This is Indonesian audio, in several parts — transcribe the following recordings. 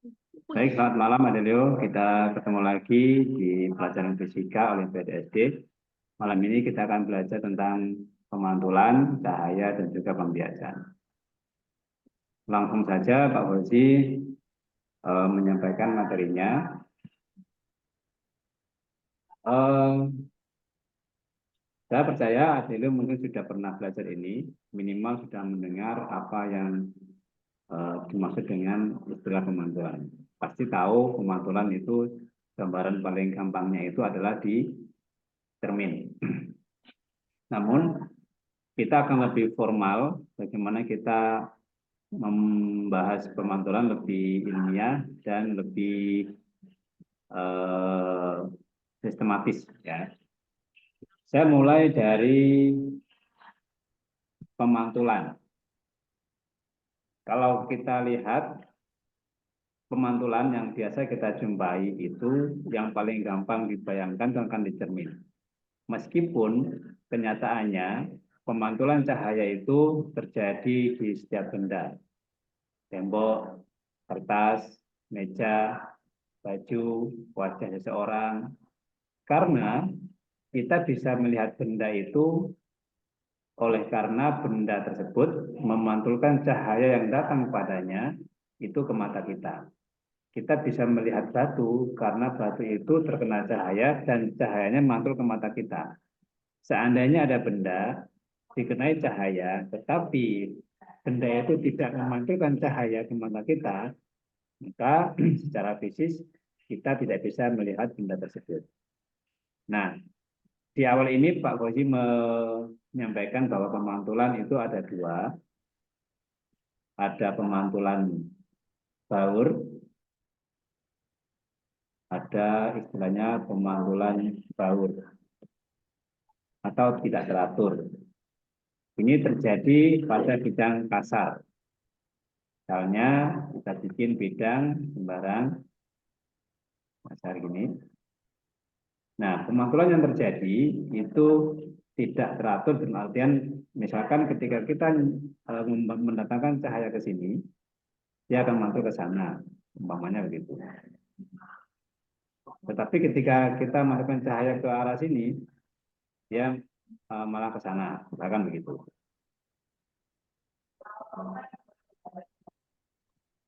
Baik, selamat malam Adelio. Kita ketemu lagi di pelajaran fisika Olimpiade SD. Malam ini kita akan belajar tentang pemantulan, cahaya, dan juga pembiasan. Langsung saja Pak Fauzi menyampaikan materinya. Eh, saya percaya Adelio mungkin sudah pernah belajar ini, minimal sudah mendengar apa yang dimaksud dengan istilah pemantulan. Pasti tahu pemantulan itu gambaran paling gampangnya itu adalah di cermin. Namun kita akan lebih formal, bagaimana kita membahas pemantulan lebih ilmiah dan lebih eh, sistematis. Ya. Saya mulai dari pemantulan. Kalau kita lihat pemantulan yang biasa kita jumpai itu yang paling gampang dibayangkan itu akan di cermin. Meskipun kenyataannya pemantulan cahaya itu terjadi di setiap benda, tembok, kertas, meja, baju, wajah seseorang. Karena kita bisa melihat benda itu oleh karena benda tersebut memantulkan cahaya yang datang padanya itu ke mata kita. Kita bisa melihat batu karena batu itu terkena cahaya dan cahayanya mantul ke mata kita. Seandainya ada benda dikenai cahaya, tetapi benda itu tidak memantulkan cahaya ke mata kita, maka secara fisik kita tidak bisa melihat benda tersebut. Nah, di awal ini Pak Fauzi menyampaikan bahwa pemantulan itu ada dua, ada pemantulan baur, ada istilahnya pemantulan baur atau tidak teratur. Ini terjadi pada bidang kasar. Misalnya kita bikin bidang sembarang kasar gini. Nah, pemantulan yang terjadi itu tidak teratur dalam artian misalkan ketika kita mendatangkan cahaya ke sini, dia akan mantul ke sana, umpamanya begitu. Tetapi ketika kita masukkan cahaya ke arah sini, dia malah ke sana, misalkan begitu.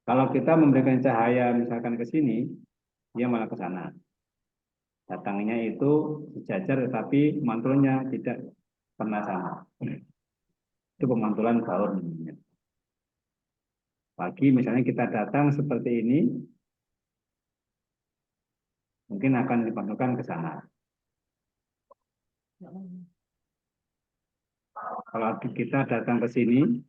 Kalau kita memberikan cahaya misalkan ke sini, dia malah ke sana. Datangnya itu sejajar tetapi mantulnya tidak pernah sama. Itu pemantulan baur namanya. Pagi misalnya kita datang seperti ini, mungkin akan dipantulkan ke sana. Kalau kita datang ke sini,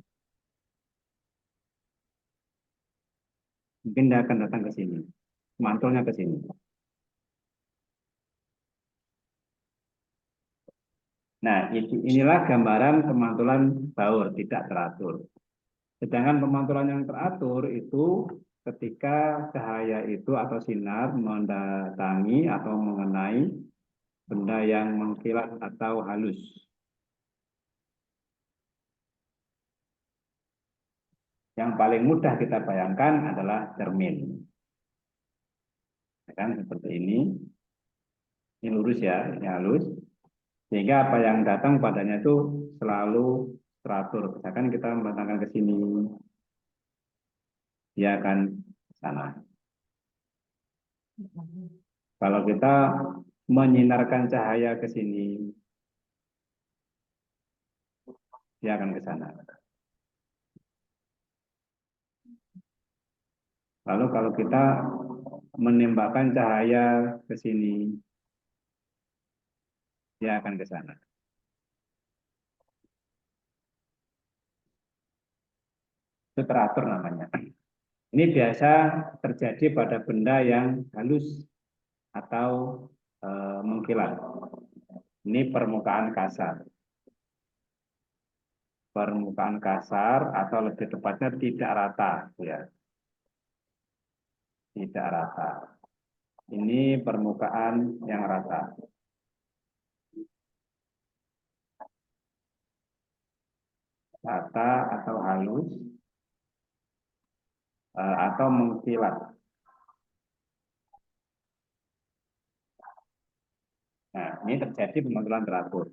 mungkin dia akan datang ke sini. Mantulnya ke sini. Nah, inilah gambaran pemantulan baur tidak teratur. Sedangkan pemantulan yang teratur itu ketika cahaya itu atau sinar mendatangi atau mengenai benda yang mengkilat atau halus. Yang paling mudah kita bayangkan adalah cermin. Ya kan seperti ini lurus ya, ini halus. Sehingga apa yang datang padanya itu selalu teratur. Misalkan kita mendatangkan ke sini, dia akan ke sana. Kalau kita menyinarkan cahaya ke sini, dia akan ke sana. Lalu kalau kita menembakkan cahaya ke sini, dia akan ke sana. Itu teratur namanya. Ini biasa terjadi pada benda yang halus atau mengkilat. Ini permukaan kasar. Permukaan kasar atau lebih tepatnya tidak rata, ya. Tidak rata. Ini permukaan yang rata. Rata atau halus atau mengkilat. Ini terjadi pemantulan teratur.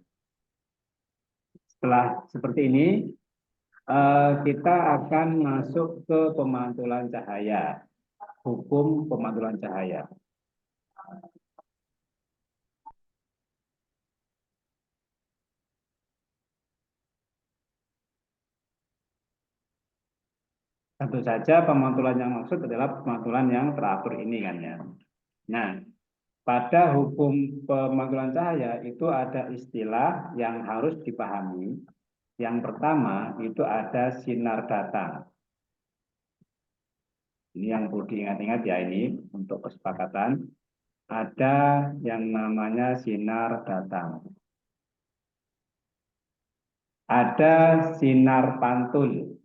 Setelah seperti ini, kita akan masuk ke pemantulan cahaya. Hukum pemantulan cahaya. Tentu saja pemantulan yang maksud adalah pemantulan yang teratur ini kan ya. Nah, pada hukum pemantulan cahaya itu ada istilah yang harus dipahami. Yang pertama itu ada sinar datang. Ini yang perlu diingat-ingat ya ini untuk kesepakatan. Ada yang namanya sinar datang. Ada sinar pantul.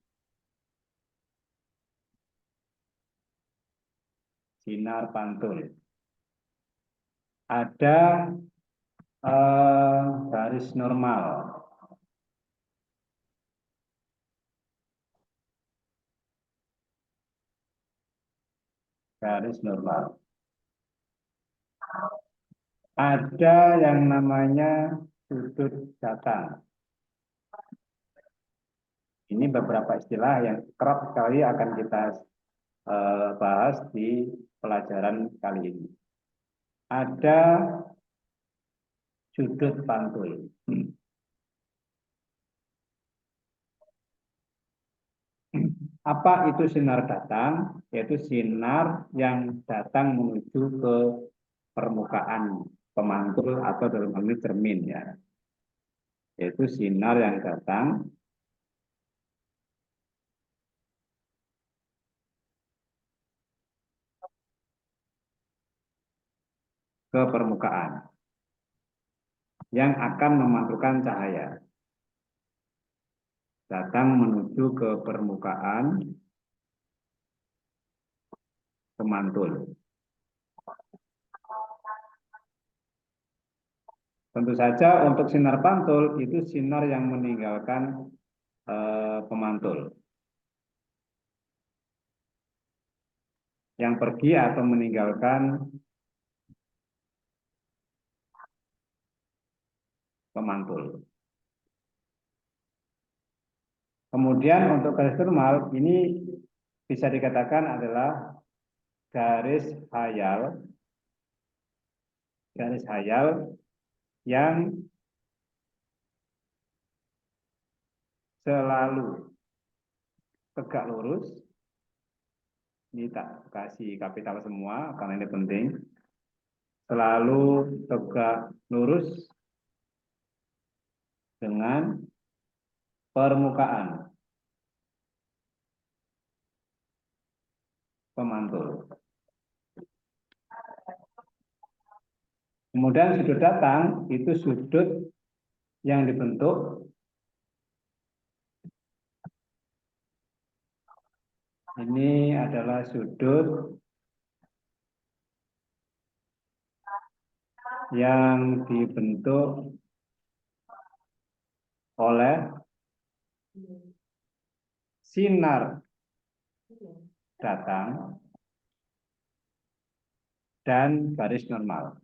Sinar pantul. Ada garis normal. Garis normal. Ada yang namanya sudut datang. Ini beberapa istilah yang kerap sekali akan kita bahas di pelajaran kali ini. Ada sudut pantul. Apa itu sinar datang? Yaitu sinar yang datang menuju ke permukaan pemantul atau dalam hal ini cermin ya. Yaitu sinar yang datang ke permukaan yang akan memantulkan cahaya. Datang menuju ke permukaan pemantul. Tentu saja untuk sinar pantul itu sinar yang meninggalkan pemantul. Yang pergi atau meninggalkan pemantul. Kemudian untuk garis normal ini bisa dikatakan adalah garis hayal yang selalu tegak lurus. Ini tak kasih kapital semua karena ini penting. Selalu tegak lurus dengan permukaan pemantul. Kemudian sudut datang itu sudut yang dibentuk ini adalah sudut yang dibentuk oleh sinar datang dan garis normal.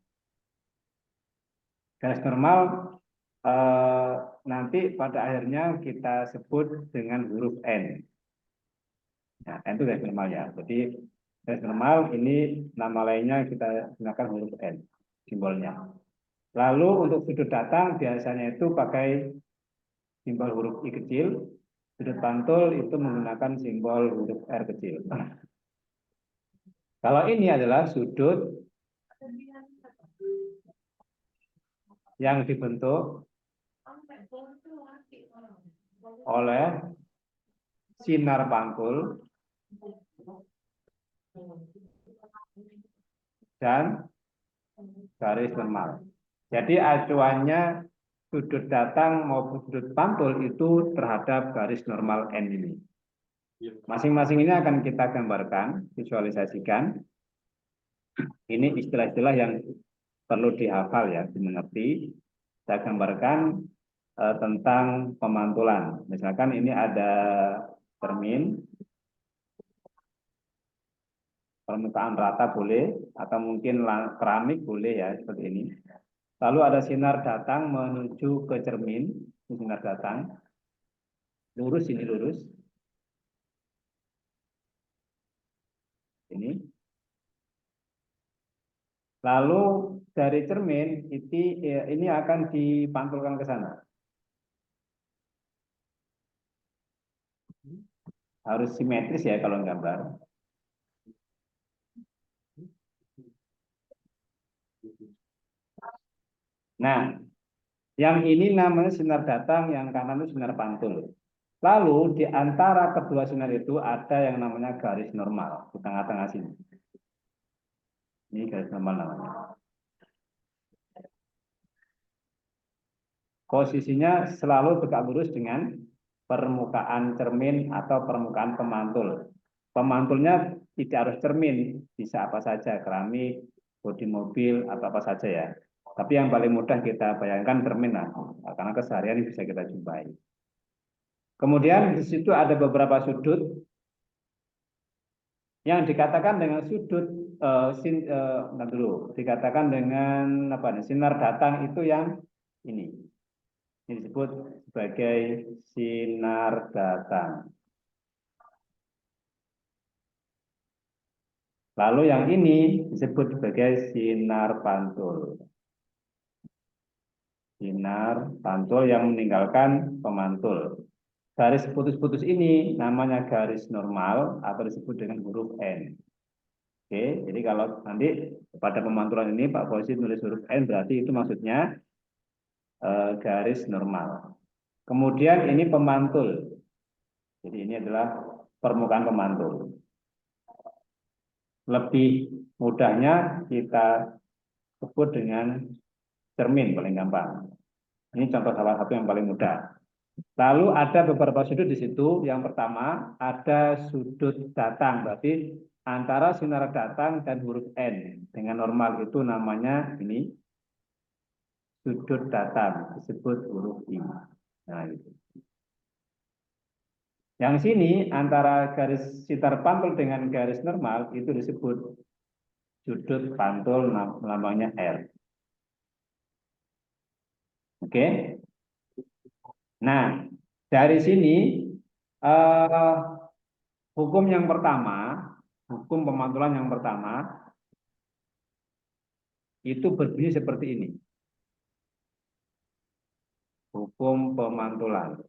Garis normal nanti pada akhirnya kita sebut dengan huruf N. Nah, N itu garis normal ya. Jadi garis normal ini nama lainnya kita gunakan huruf N simbolnya. Lalu untuk sudut datang biasanya itu pakai simbol huruf I kecil. Sudut pantul itu menggunakan simbol huruf R kecil. Kalau ini adalah sudut yang dibentuk oleh sinar pantul dan garis normal. Jadi acuannya sudut datang maupun sudut pantul itu terhadap garis normal N ini. Masing-masing ini akan kita gambarkan, visualisasikan. Ini istilah-istilah yang perlu dihafal ya, dimengerti. Saya gambarkan tentang pemantulan. Misalkan ini ada cermin, permukaan rata boleh, atau mungkin keramik boleh ya, seperti ini. Lalu ada sinar datang menuju ke cermin. Ini sinar datang. Lurus ini lurus. Ini. Lalu dari cermin ini akan dipantulkan ke sana. Harus simetris ya kalau gambar. Nah, yang ini namanya sinar datang, yang kanan itu sinar pantul. Lalu di antara kedua sinar itu ada yang namanya garis normal di tengah-tengah sini. Ini garis normal namanya. Posisinya selalu tegak lurus dengan permukaan cermin atau permukaan pemantul. Pemantulnya tidak harus cermin, bisa apa saja, keramik, bodi mobil, atau apa saja ya. Tapi yang paling mudah kita bayangkan cermin lah, karena keseharian bisa kita jumpai. Kemudian di situ ada beberapa sudut yang dikatakan dengan sudut dikatakan dengan apa nih, sinar datang itu yang ini. Ini disebut sebagai sinar datang. Lalu yang ini disebut sebagai sinar pantul. Sinar pantul yang meninggalkan pemantul. Garis putus-putus ini namanya garis normal atau disebut dengan huruf N. Oke, jadi kalau nanti pada pemantulan ini Pak Fauzi nulis huruf N berarti itu maksudnya garis normal. Kemudian ini pemantul. Jadi ini adalah permukaan pemantul. Lebih mudahnya kita sebut dengan cermin paling gampang. Ini contoh salah satu yang paling mudah. Lalu ada beberapa sudut di situ. Yang pertama ada sudut datang, berarti antara sinar datang dan huruf N dengan normal itu namanya ini sudut datang, disebut huruf I. Nah, gitu. Yang sini antara garis sinar pantul dengan garis normal itu disebut sudut pantul, namanya R. Oke. Nah, dari sini hukum yang pertama, hukum pemantulan yang pertama itu berbunyi seperti ini. Hukum pemantulan.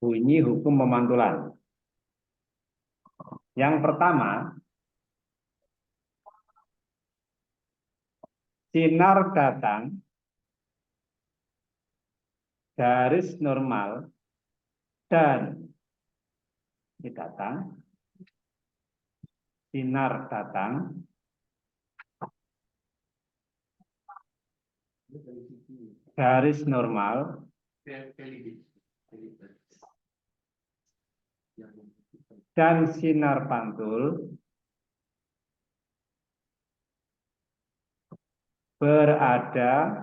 Bunyi hukum pemantulan. Yang pertama, sinar datang, garis normal, dan ini datang, sinar datang, garis normal, dan sinar pantul berada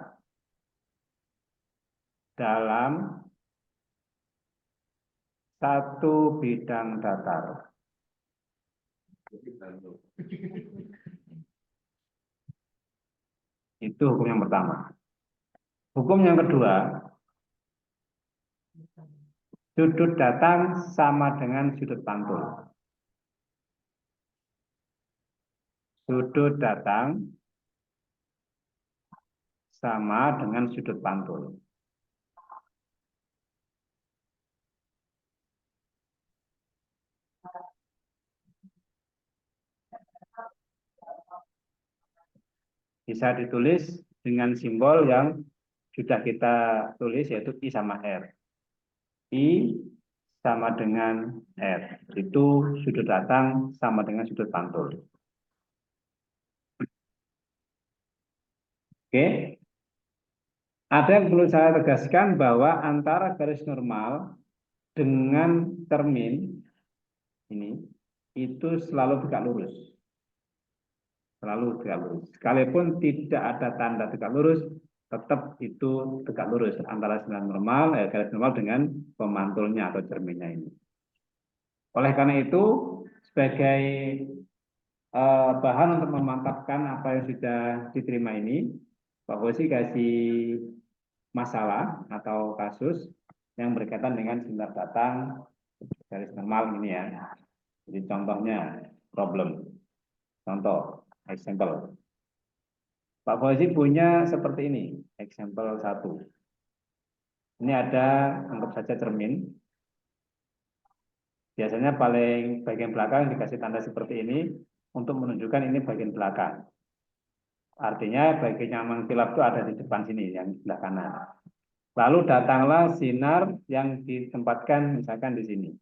dalam satu bidang datar. Itu hukum yang pertama. Hukum yang kedua, sudut datang sama dengan sudut pantul. Sudut datang sama dengan sudut pantul. Bisa ditulis dengan simbol yang sudah kita tulis, yaitu I sama R. I sama dengan R. Itu sudut datang sama dengan sudut pantul. Oke. Ada yang perlu saya tegaskan bahwa antara garis normal dengan cermin ini itu selalu tegak lurus. Selalu tegak lurus. Sekalipun tidak ada tanda tegak lurus, tetap itu tegak lurus antara sinar normal, garis normal dengan pemantulnya atau cerminnya ini. Oleh karena itu, sebagai bahan untuk memantapkan apa yang sudah diterima ini, Pak Fauzi kasih masalah atau kasus yang berkaitan dengan sinar datang garis normal ini ya. Jadi contohnya problem. Contoh, example. Pak Fauzi punya seperti ini, example 1. Ini ada, anggap saja cermin. Biasanya paling bagian belakang dikasih tanda seperti ini untuk menunjukkan ini bagian belakang. Artinya bagian yang mengkilap itu ada di depan sini, yang di sebelah kanan. Lalu datanglah sinar yang ditempatkan misalkan di sini.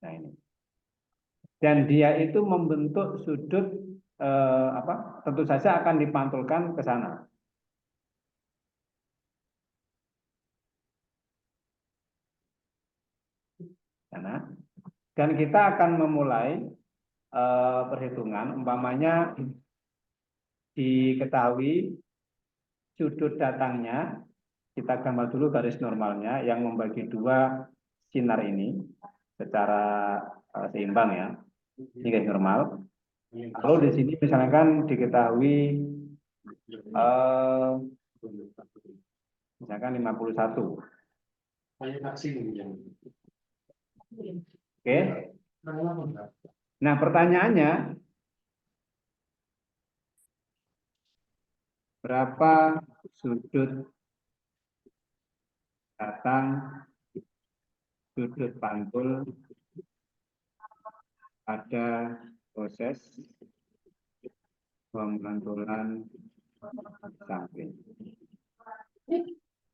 Nah ini. Dan dia itu membentuk sudut tentu saja akan dipantulkan ke sana. Dan kita akan memulai perhitungan, umpamanya diketahui sudut datangnya, kita gambar dulu garis normalnya yang membagi dua sinar ini secara seimbang ya, ini garis normal. Lalu di sini misalkan diketahui misalkan 51. Oke. Nah, pertanyaannya berapa sudut datang, sudut pantul pada proses pemantulan samping.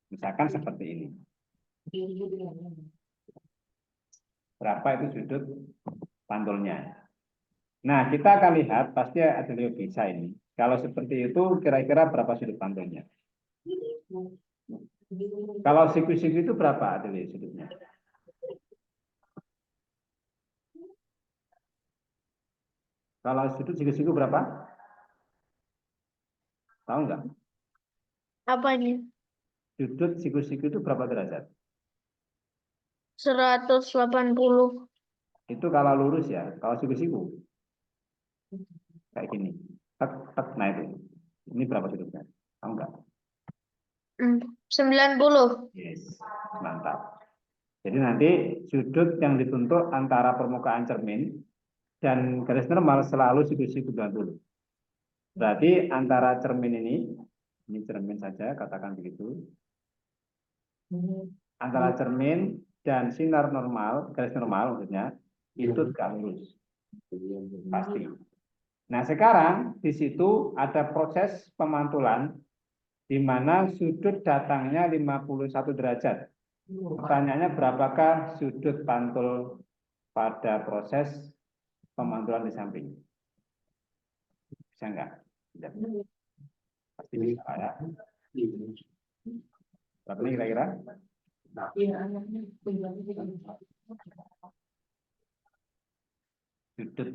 Misalkan seperti ini. Berapa itu sudut pantulnya? Nah, kita akan lihat, pasti ada yang bisa ini. Kalau seperti itu, kira-kira berapa sudut pantulnya? Kalau siku-siku itu berapa Adelia sudutnya? Kalau sudut siku-siku berapa? Tahu nggak? Apa ini? Sudut siku-siku itu berapa derajat? 180. Itu kalau lurus ya. Kalau siku-siku kayak gini. Tek, tek, nah itu. Ini berapa sudutnya? Tahu nggak? 90. Yes, mantap. Jadi nanti sudut yang dibentuk antara permukaan cermin dan garis normal selalu siku-siku 90. Berarti antara cermin ini cermin saja, katakan begitu. Antara cermin dan sinar normal, garis normal maksudnya, itu tegak lurus. Pasti. Nah, sekarang di situ ada proses pemantulan di mana sudut datangnya 51 derajat. Pertanyaannya berapakah sudut pantul pada proses pemantulan di samping? Bisa enggak? Tidak. Pasti bisa ya. Berapa ini kira-kira? Sudut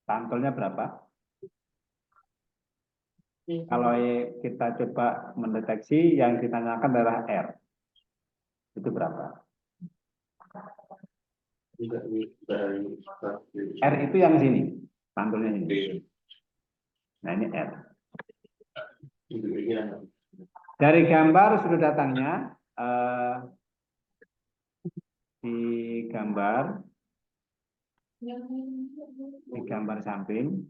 pantulnya berapa? Kalau kita coba mendeteksi yang ditanyakan adalah R. Itu berapa? R itu yang sini, pantulnya ini. Nah ini R. Dari gambar sudut datangnya di gambar samping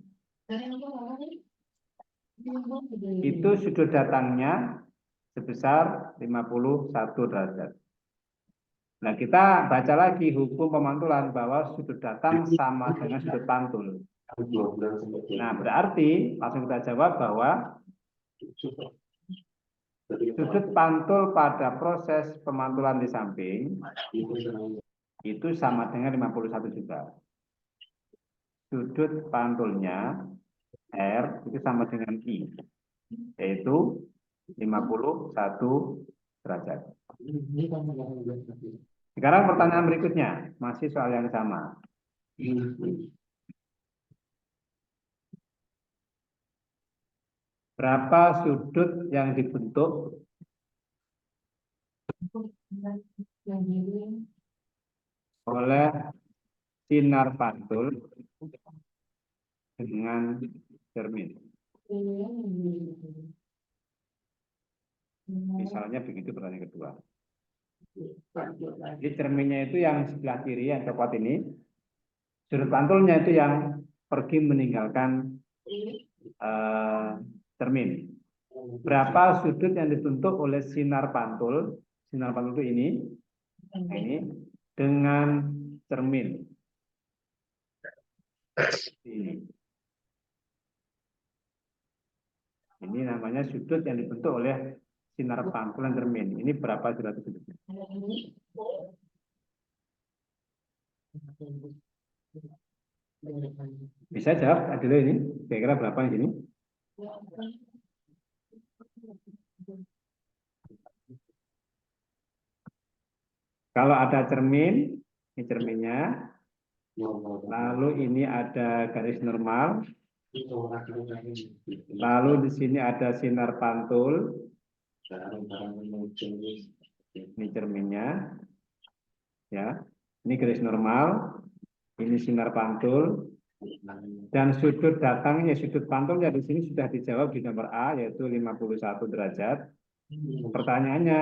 itu sudut datangnya sebesar 51 derajat. Nah, kita baca lagi hukum pemantulan bahwa sudut datang sama dengan sudut pantul. Nah, berarti langsung kita jawab bahwa sudut pantul pada proses pemantulan di samping itu sama dengan 51 juga. Sudut pantulnya R itu sama dengan I, yaitu 51 derajat. Sekarang pertanyaan berikutnya, masih soal yang sama. Berapa sudut yang dibentuk oleh sinar pantul dengan cermin. Misalnya begitu pertanyaan kedua. Jadi cerminnya itu yang sebelah kiri yang coklat ini, sudut pantulnya itu yang pergi meninggalkan cermin. Berapa sudut yang dibentuk oleh sinar pantul? Sinar pantul itu ini dengan cermin. Ini namanya sudut yang dibentuk oleh sinar pantulan cermin. Ini berapa sudutnya? Bisa jawab Adila ini? Kira-kira berapa di sini? Kalau ada cermin, ini cerminnya. Lalu ini ada garis normal. Lalu di sini ada sinar pantul. Ini cerminnya. Ya. Ini garis normal. Ini sinar pantul. Dan sudut datangnya, sudut pantulnya di sini sudah dijawab di nomor A, yaitu 51 derajat. Pertanyaannya,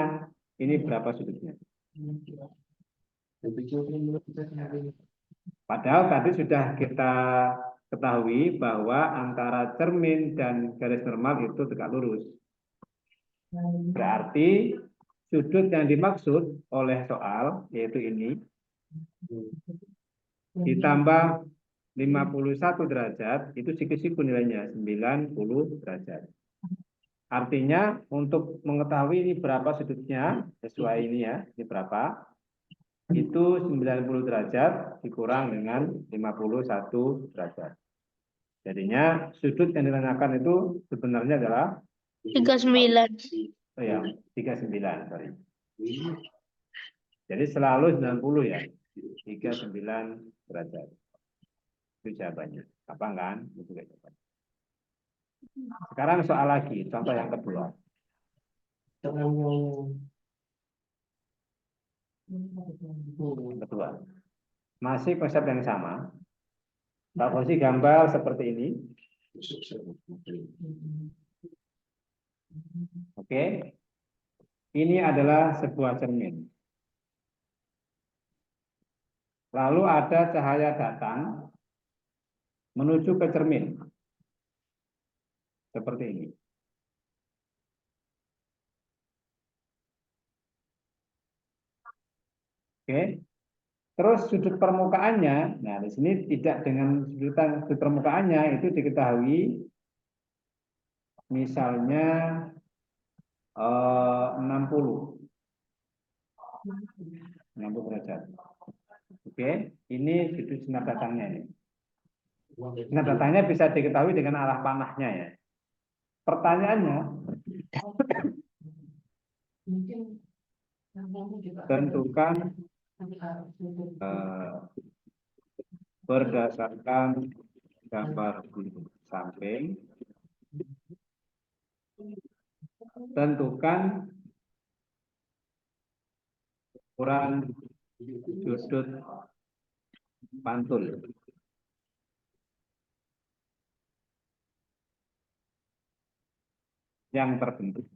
ini berapa sudutnya? Padahal tadi sudah kita ketahui bahwa antara cermin dan garis normal itu tegak lurus. Berarti sudut yang dimaksud oleh soal, yaitu ini, ditambah 51 derajat, itu siku-siku nilainya, 90 derajat. Artinya untuk mengetahui ini berapa sudutnya, sesuai ini ya, ini berapa, itu 90 derajat dikurang dengan 51 derajat. Jadinya sudut yang ditanyakan itu sebenarnya adalah 39. oh ya, 39, sorry. Jadi selalu 90 ya, 39 derajat. Itu jawabannya. Apa kan? Itu jawabannya. Sekarang soal lagi, contoh yang kedua. Kedua. Masih konsep yang sama. Pak Fauzi gambar seperti ini. Oke. Ini adalah sebuah cermin. Lalu ada cahaya datang menuju ke cermin. Seperti ini. Oke. Terus sudut permukaannya, nah di sini tidak dengan sudut permukaannya itu diketahui misalnya 60 derajat. Oke, ini sudut sinar datangnya ini. Sinar datangnya bisa diketahui dengan arah panahnya ya. Pertanyaannya, tentukan berdasarkan gambar di samping, tentukan ukuran sudut pantul yang terbentuk.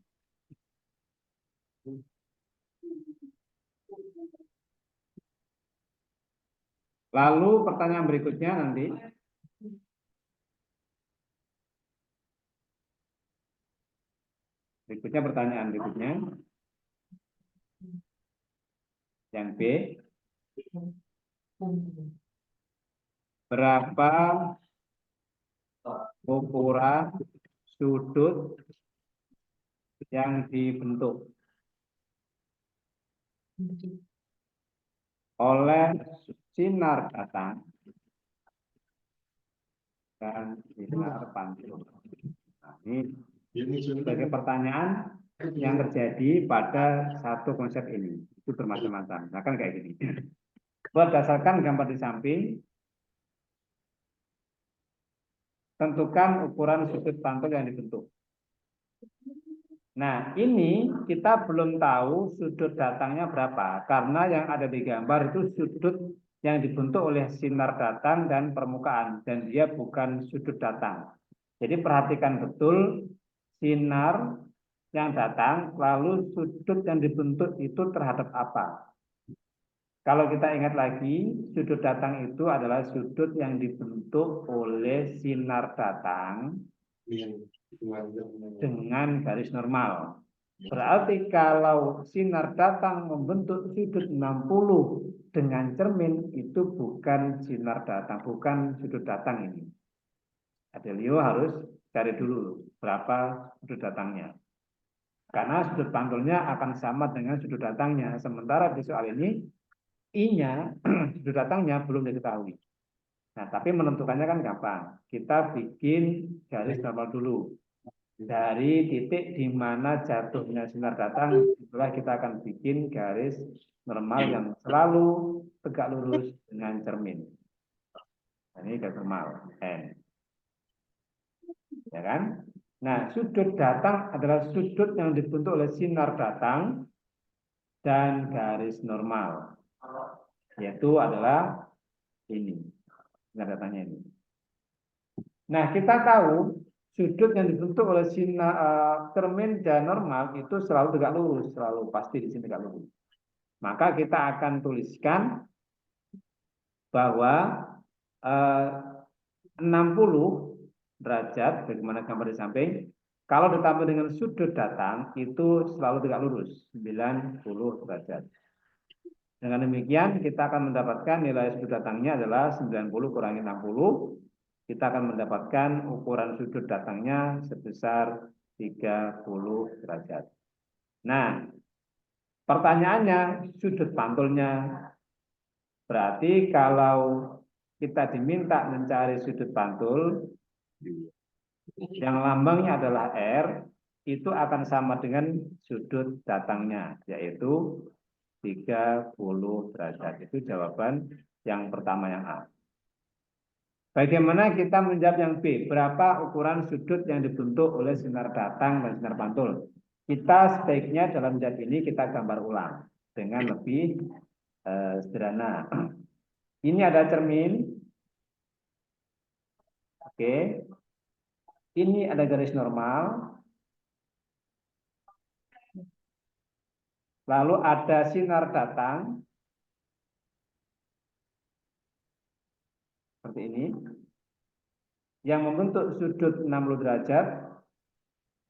Lalu pertanyaan berikutnya nanti. Berikutnya pertanyaan berikutnya. Yang B. Berapa ukuran sudut yang dibentuk oleh sinar datang dan sinar pantul. Nah, ini sebagai pertanyaan yang terjadi pada satu konsep ini. Itu bermacam-macam. Misalkan kayak gini. Berdasarkan gambar di samping, tentukan ukuran sudut pantul yang dibentuk. Nah, ini kita belum tahu sudut datangnya berapa, karena yang ada di gambar itu sudut yang dibentuk oleh sinar datang dan permukaan, dan dia bukan sudut datang. Jadi perhatikan betul sinar yang datang, lalu sudut yang dibentuk itu terhadap apa. Kalau kita ingat lagi, sudut datang itu adalah sudut yang dibentuk oleh sinar datang dengan garis normal. Berarti kalau sinar datang membentuk sudut 60 dengan cermin, itu bukan sinar datang, bukan sudut datang ini. Adelio harus cari dulu berapa sudut datangnya. Karena sudut pantulnya akan sama dengan sudut datangnya. Sementara di soal ini, I-nya, sudut datangnya belum diketahui. Nah, tapi menentukannya kan gampang. Kita bikin garis normal dulu. Dari titik di mana jatuhnya sinar datang, itulah kita akan bikin garis normal yang selalu tegak lurus dengan cermin. Nah, ini garis normal, N. Ya kan? Nah, sudut datang adalah sudut yang dibentuk oleh sinar datang dan garis normal. Yaitu adalah ini. Sinar datangnya ini. Nah, kita tahu sudut yang dibentuk oleh sinar cermin dan normal itu selalu tegak lurus, selalu pasti di sini tegak lurus. Maka kita akan tuliskan bahwa 60 derajat, bagaimana gambar di samping, kalau ditambah dengan sudut datang itu selalu tegak lurus, 90 derajat. Dengan demikian kita akan mendapatkan nilai sudut datangnya adalah 90 kurangi 60. Kita akan mendapatkan ukuran sudut datangnya sebesar 30 derajat. Nah, pertanyaannya sudut pantulnya. Berarti kalau kita diminta mencari sudut pantul yang lambangnya adalah R, itu akan sama dengan sudut datangnya, yaitu 30 derajat. Itu jawaban yang pertama yang A. Bagaimana kita menjawab yang B? Berapa ukuran sudut yang dibentuk oleh sinar datang dan sinar pantul? Kita sebaiknya dalam menjawab ini kita gambar ulang dengan lebih sederhana. Ini ada cermin. Oke. Ini ada garis normal. Lalu ada sinar datang. Seperti ini. Yang membentuk sudut 60 derajat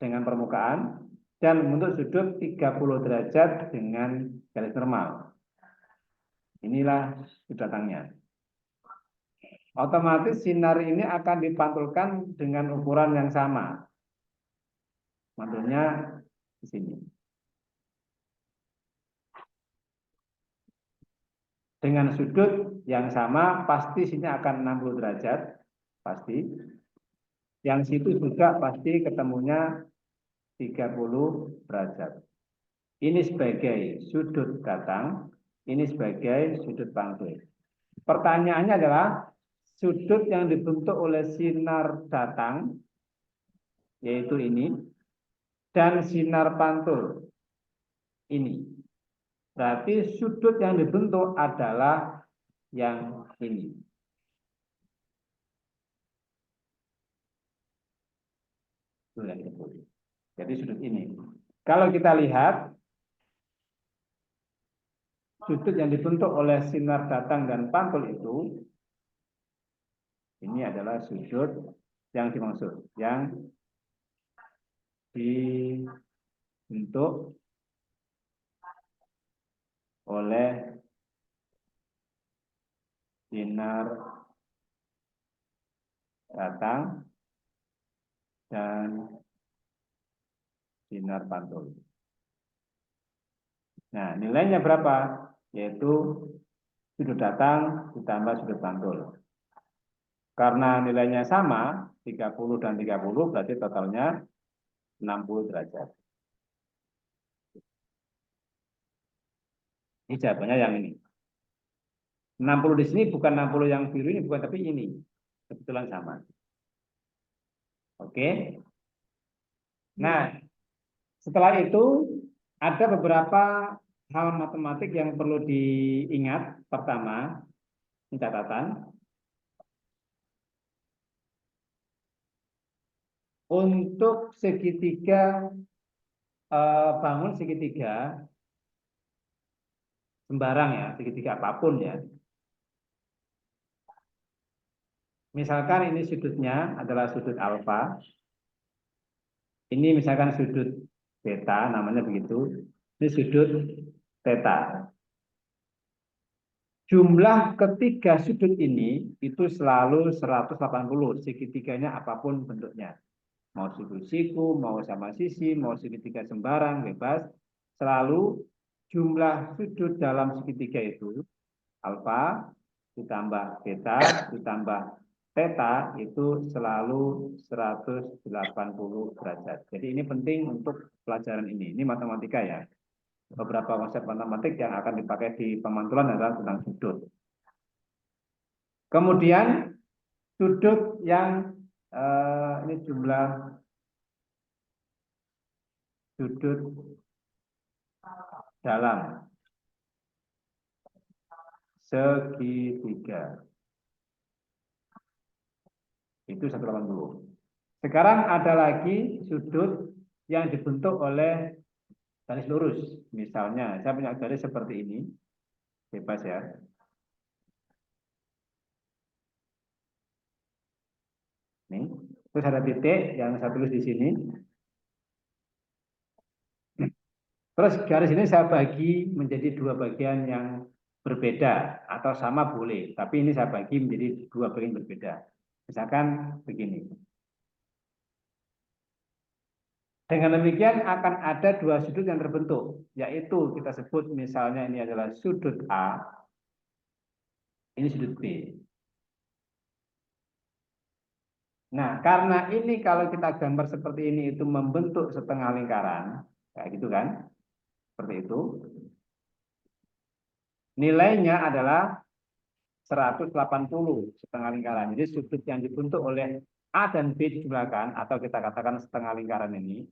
dengan permukaan dan membentuk sudut 30 derajat dengan garis normal. Inilah sudut datangnya. Otomatis sinar ini akan dipantulkan dengan ukuran yang sama. Pantulnya di sini. Dengan sudut yang sama, pasti sini akan 60 derajat. Pasti. Yang situ juga pasti ketemunya 30 derajat. Ini sebagai sudut datang, ini sebagai sudut pantul. Pertanyaannya adalah sudut yang dibentuk oleh sinar datang, yaitu ini, dan sinar pantul, ini. Berarti sudut yang dibentuk adalah yang ini. Jadi sudut ini. Kalau kita lihat, sudut yang dibentuk oleh sinar datang dan pantul itu, ini adalah sudut yang dimaksud, yang dibentuk oleh sinar datang dan sinar pantul. Nah, nilainya berapa? Yaitu sudut datang ditambah sudut pantul. Karena nilainya sama, 30 dan 30, berarti totalnya 60 derajat. Ini jawabannya yang ini. 60 di sini bukan 60 yang biru ini, bukan, tapi ini. Kebetulan sama. Oke. Nah, Setelah itu ada beberapa hal matematik yang perlu diingat. Pertama, catatan. Untuk segitiga, bangun segitiga, sembarang ya, segitiga apapun ya. Misalkan ini sudutnya adalah sudut alfa. Ini misalkan sudut beta, namanya begitu. Ini sudut theta. Jumlah ketiga sudut ini itu selalu 180, segitiganya apapun bentuknya. Mau siku-siku, mau sama sisi, mau segitiga sembarang, bebas. Selalu jumlah sudut dalam segitiga itu, alfa ditambah beta ditambah theta itu selalu 180 derajat. Jadi ini penting untuk pelajaran ini. Ini matematika ya. Beberapa konsep matematik yang akan dipakai di pemantulan adalah tentang sudut. Kemudian sudut yang ini jumlah sudut dalam segitiga itu 180. Sekarang ada lagi sudut yang dibentuk oleh garis lurus. Misalnya saya punya garis seperti ini, bebas ya. Nih, terus ada titik yang saya tulis di sini. Terus garis ini saya bagi menjadi dua bagian yang berbeda atau sama boleh, tapi ini saya bagi menjadi dua bagian berbeda. Misalkan begini. Dengan demikian akan ada dua sudut yang terbentuk, yaitu kita sebut misalnya ini adalah sudut A, ini sudut B. Nah, karena ini kalau kita gambar seperti ini itu membentuk setengah lingkaran, kayak gitu kan, seperti itu. Nilainya adalah 180 setengah lingkaran. Jadi sudut yang dibentuk oleh A dan B dijumlahkan, atau kita katakan setengah lingkaran ini,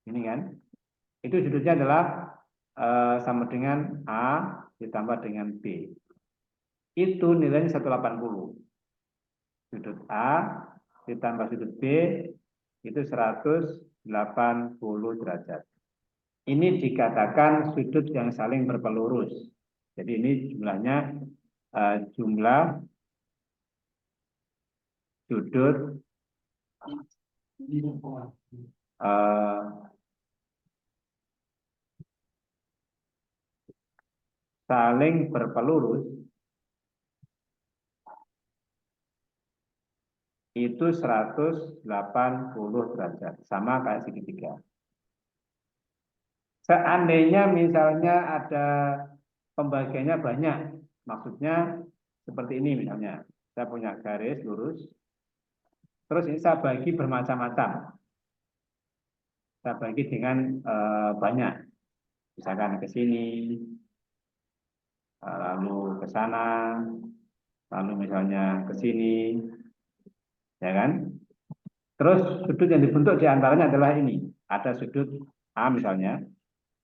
ini kan, itu sudutnya adalah sama dengan A ditambah dengan B. Itu nilainya 180. Sudut A ditambah sudut B itu 180 derajat. Ini dikatakan sudut yang saling berpelurus. Jadi ini jumlahnya jumlah sudut saling berpelurus itu 180 derajat, sama kayak segitiga. Seandainya misalnya ada pembagiannya banyak, maksudnya seperti ini misalnya, saya punya garis lurus, terus ini saya bagi bermacam-macam, saya bagi dengan banyak, misalkan ke sini, lalu ke sana, lalu misalnya ke sini, ya kan? Terus sudut yang dibentuk diantaranya adalah ini, ada sudut A misalnya,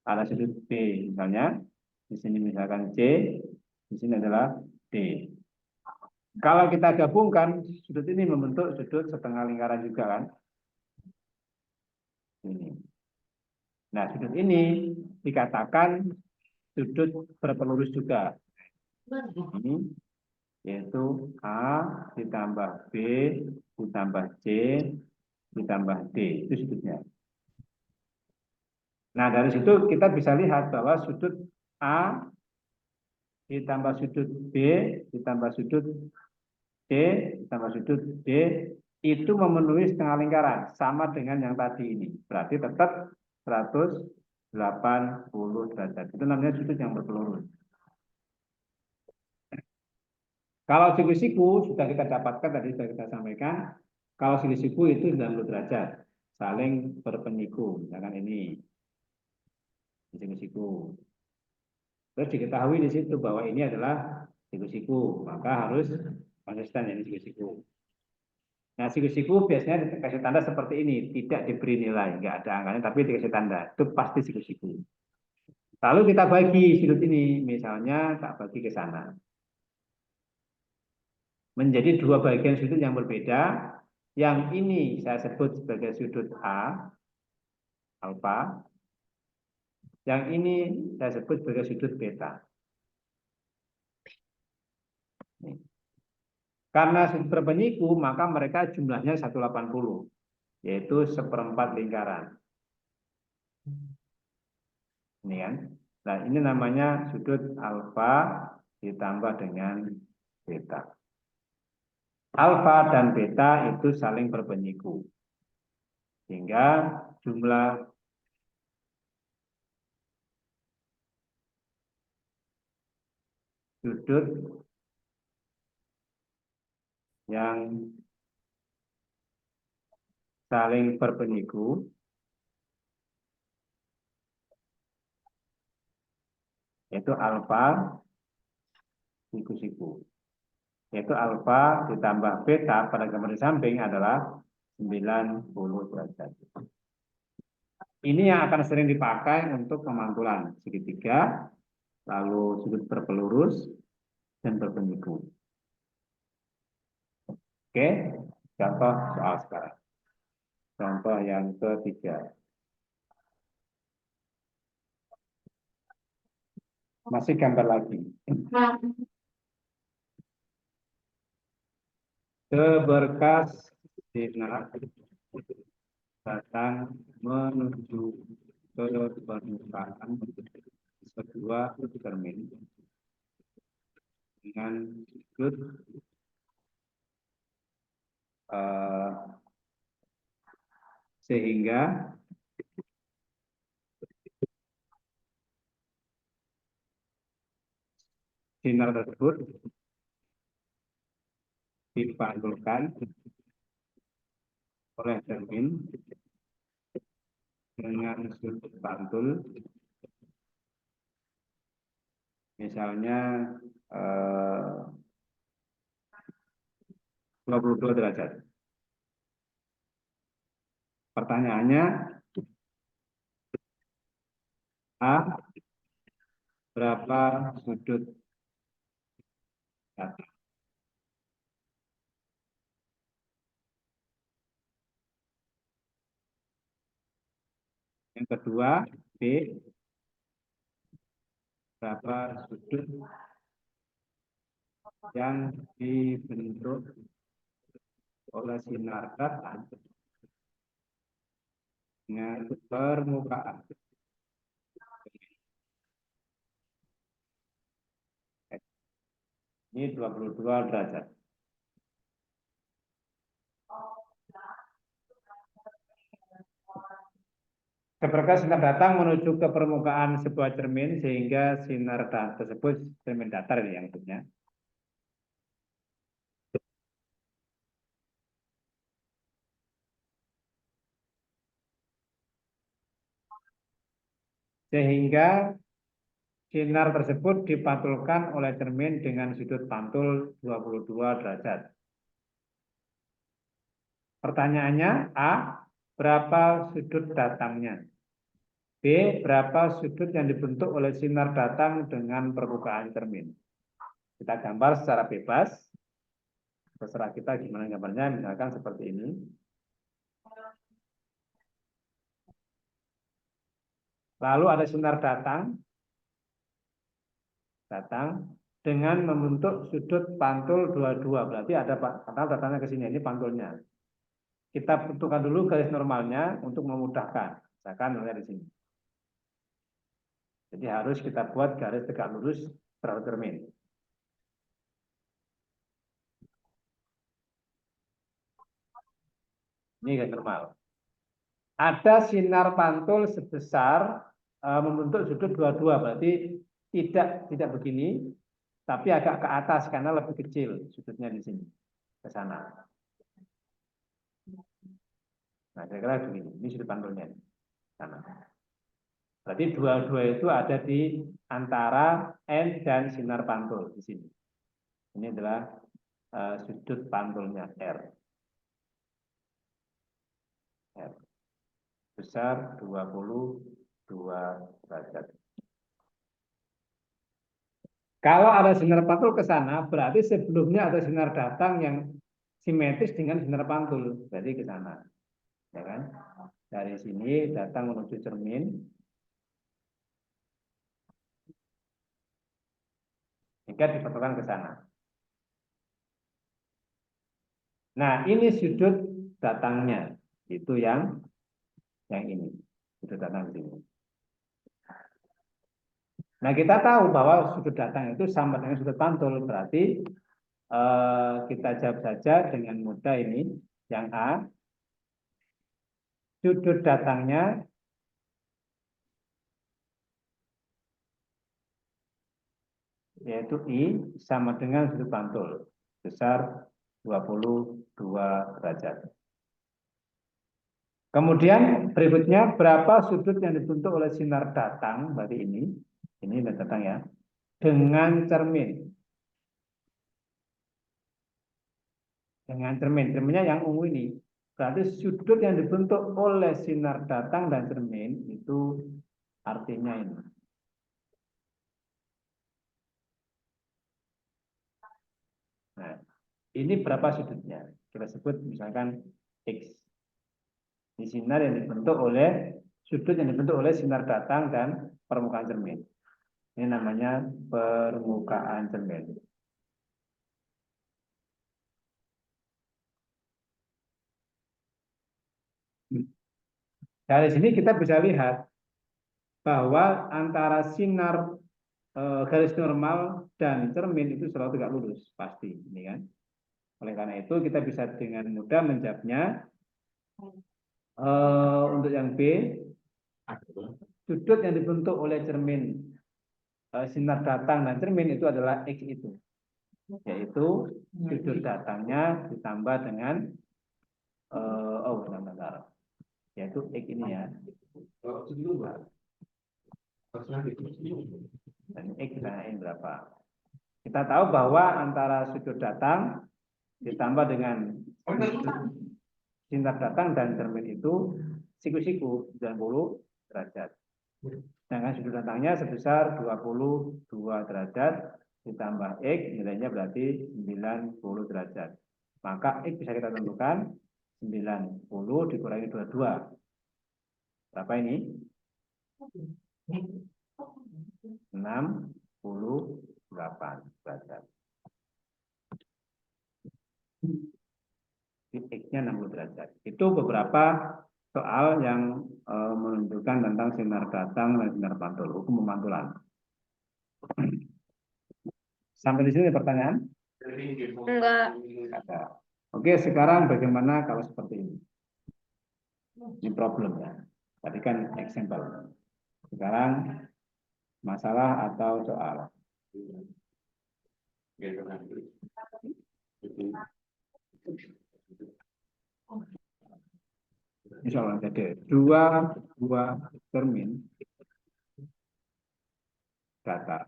ada sudut B misalnya, di sini misalkan C, di sini adalah D. Kalau kita gabungkan, sudut ini membentuk sudut setengah lingkaran juga kan. Ini. Nah, sudut ini dikatakan sudut berpelurus juga. Ini yaitu A ditambah B ditambah C ditambah D. Itu sudutnya. Nah, dari situ kita bisa lihat bahwa sudut A ditambah sudut B ditambah sudut C ditambah sudut D itu memenuhi setengah lingkaran sama dengan yang tadi ini. Berarti tetap 180 derajat. Itu namanya sudut yang berpelurus. Kalau siku-siku sudah kita dapatkan tadi sudah kita sampaikan. Kalau siku-siku itu 90 derajat, saling berpenyiku. Misalkan ini siku-siku. Terus diketahui di situ bahwa ini adalah siku-siku, maka harus konsisten ini siku-siku. Nah, siku-siku biasanya dikasih tanda seperti ini, tidak diberi nilai, nggak ada angkanya, tapi dikasih tanda. Itu pasti siku-siku. Lalu kita bagi sudut ini, misalnya tak bagi ke sana. Menjadi dua bagian sudut yang berbeda. Yang ini saya sebut sebagai sudut A, alfa. Yang ini saya sebut sebagai sudut beta. Karena sudut berpenyiku, maka mereka jumlahnya 180, yaitu seperempat lingkaran. Ini kan. Nah, ini namanya sudut alfa ditambah dengan beta. Alfa dan beta itu saling berpenyiku. Sehingga jumlah sudut yang saling berpenyiku yaitu alfa siku-siku. Yaitu alfa ditambah beta pada gambar di samping adalah 90 derajat. Ini yang akan sering dipakai untuk pemantulan segitiga, lalu sudut berpelurus, dan berpenyiku. Oke, contoh soal sekarang. Contoh yang ketiga. Masih gambar lagi. Seberkas sinar datang menuju ke permukaan sebuah cermin dengan sudut sehingga sinar tersebut dipantulkan oleh cermin dengan sudut pantul misalnya 22 derajat. Pertanyaannya, A, berapa sudut datang? Yang kedua, B, berapa sudut yang dibentuk oleh sinar datang dengan permukaan. Ini 22 derajat. Ketika sinar datang menuju ke permukaan sebuah cermin sehingga sinar tersebut cermin datar ini yang punya. Sehingga sinar tersebut dipantulkan oleh cermin dengan sudut pantul 22 derajat. Pertanyaannya, A, berapa sudut datangnya? B, berapa sudut yang dibentuk oleh sinar datang dengan permukaan cermin? Kita gambar secara bebas. Terserah kita gimana gambarnya, misalkan seperti ini. Lalu ada sinar datang dengan membentuk sudut pantul 22. Berarti ada pantul datangnya ke sini, ini pantulnya. Kita tentukan dulu garis normalnya untuk memudahkan. Misalkan di sini. Jadi harus kita buat garis tegak lurus terhadap cermin. Ini garis normal. Ada sinar pantul sebesar membentuk sudut 22, berarti tidak begini, tapi agak ke atas karena lebih kecil sudutnya di sini ke sana. Nah, kira-kira begini. Ini sudut pantulnya sana. Berarti dua-dua itu ada di antara N dan sinar pantul di sini. Ini adalah sudut pantulnya R. F besar 22 derajat. Kalau ada sinar pantul ke sana, berarti sebelumnya ada sinar datang yang simetris dengan sinar pantul, berarti ke sana, ya kan? Dari sini datang menuju cermin, jika dipantulkan ke sana. Nah, ini sudut datangnya, itu yang ini, sudut datang di sini. Nah, kita tahu bahwa sudut datang itu sama dengan sudut pantul, berarti kita jawab saja dengan mudah ini, yang A, sudut datangnya yaitu I sama dengan sudut pantul besar 22 derajat. Kemudian berikutnya berapa sudut yang dibentuk oleh sinar datang, berarti ini datang ya, dengan cermin. Dengan cerminnya yang ungu ini. Berarti sudut yang dibentuk oleh sinar datang dan cermin itu artinya ini. Nah, ini berapa sudutnya? Kita sebut misalkan X. Di sinar yang dibentuk oleh sudut yang dibentuk oleh sinar datang dan permukaan cermin. Ini namanya permukaan cermin. Dari sini kita bisa lihat bahwa antara sinar garis normal dan cermin itu selalu tegak lurus, pasti, ini kan. Oleh karena itu kita bisa dengan mudah menjawabnya untuk yang B, sudut yang dibentuk oleh cermin sinar datang dan cermin itu adalah X itu, yaitu sudut datangnya ditambah dengan bentar, yaitu X ini ya. Dan X kita tanyain berapa. Kita tahu bahwa antara sudut datang ditambah dengan sinar datang dan cermin itu siku-siku 90 derajat. Sedangkan sudut datangnya sebesar 22 derajat ditambah X nilainya berarti 90 derajat. Maka X bisa kita tentukan 90 dikurangi 22. Berapa ini? 68 derajat. X-nya 60 derajat. Itu beberapa soal yang menunjukkan tentang sinar datang dan sinar pantul, hukum pemantulan. Sampai di sini pertanyaan? Enggak. Ada. Oke, sekarang bagaimana kalau seperti ini? Ini problem ya. Tadi kan example. Sekarang masalah atau soal. Ini soal jadi dua buah cermin datar.